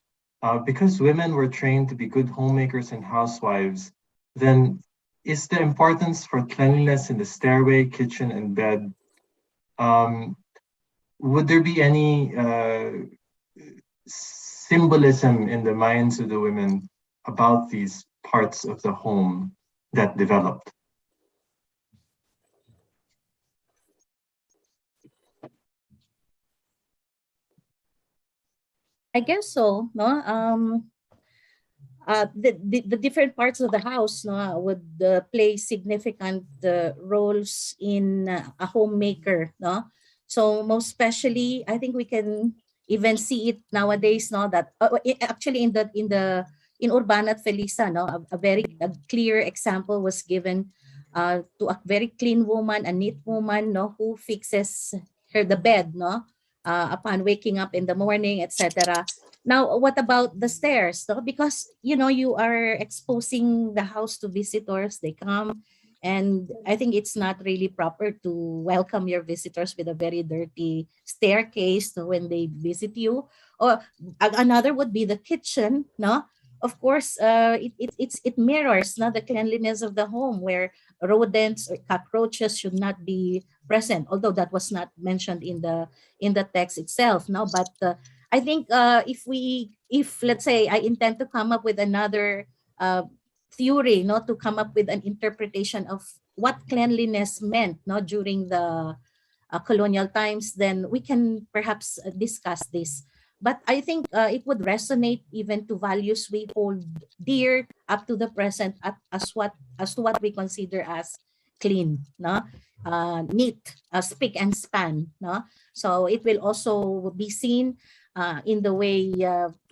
Because women were trained to be good homemakers and housewives, then is the importance for cleanliness in the stairway, kitchen, and bed, would there be any symbolism in the minds of the women about these parts of the home that developed? I guess so. No, the different parts of the house, no, would play significant roles in a homemaker. No, so most especially, I think we can even see it nowadays. No, that actually in Urbana at Felisa, no, a very clear example was given to a very clean woman, a neat woman, no, who fixes the bed, no. Upon waking up in the morning, etc. Now, what about the stairs? No? Because, you are exposing the house to visitors. They come, and I think it's not really proper to welcome your visitors with a very dirty staircase when they visit you. Or another would be the kitchen, no? Of course, it mirrors the cleanliness of the home, where rodents or cockroaches should not be present, although that was not mentioned in the text itself. No, but I think if let's say I intend to come up with another theory, to come up with an interpretation of what cleanliness meant, during the colonial times, then we can perhaps discuss this. But I think it would resonate even to values we hold dear up to the present, as to what we consider as clean, no? Neat, spick and span, no? So it will also be seen in the way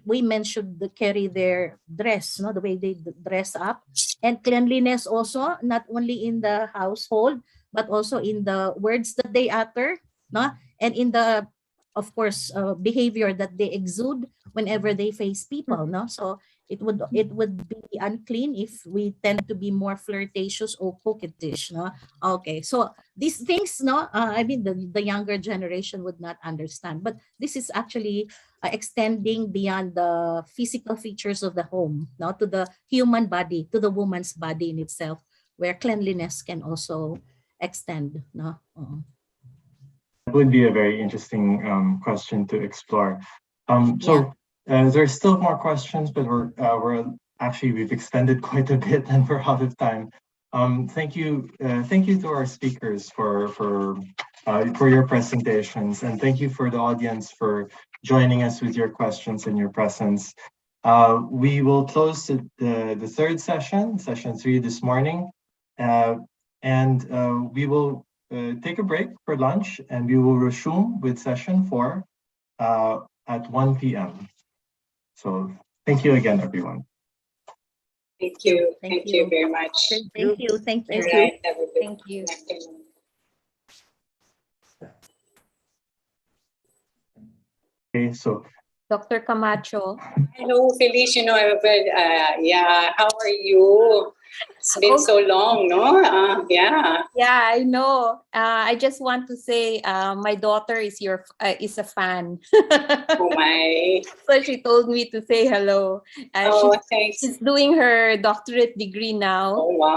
women should carry their dress, no? The way they dress up, and cleanliness also, not only in the household, but also in the words that they utter, no? And in the, of course, behavior that they exude whenever they face people, no? So it would be unclean if we tend to be more flirtatious or coquettish, no? Okay, so these things, no, I mean, the younger generation would not understand, but this is actually extending beyond the physical features of the home, no, to the human body, to the woman's body in itself, where cleanliness can also extend, no? That would be a very interesting question to explore. There's still more questions, but we've extended quite a bit and we're out of time. Thank you to our speakers for your presentations, and thank you for the audience for joining us with your questions and your presence. We will close the third session 3 this morning, and we will take a break for lunch, and we will resume with session 4 at 1 p.m. So thank you again, everyone. Thank you. Thank you very much. Thank you. Thank All you. right, have a good Thank you. afternoon. Okay, so Dr. Camacho. Hello, Felice. You know, how are you? It's been so long, no? Yeah. Yeah, I know. I just want to say, my daughter is a fan. Oh my. So she told me to say hello. Oh, thanks. She's doing her doctorate degree now. Oh wow.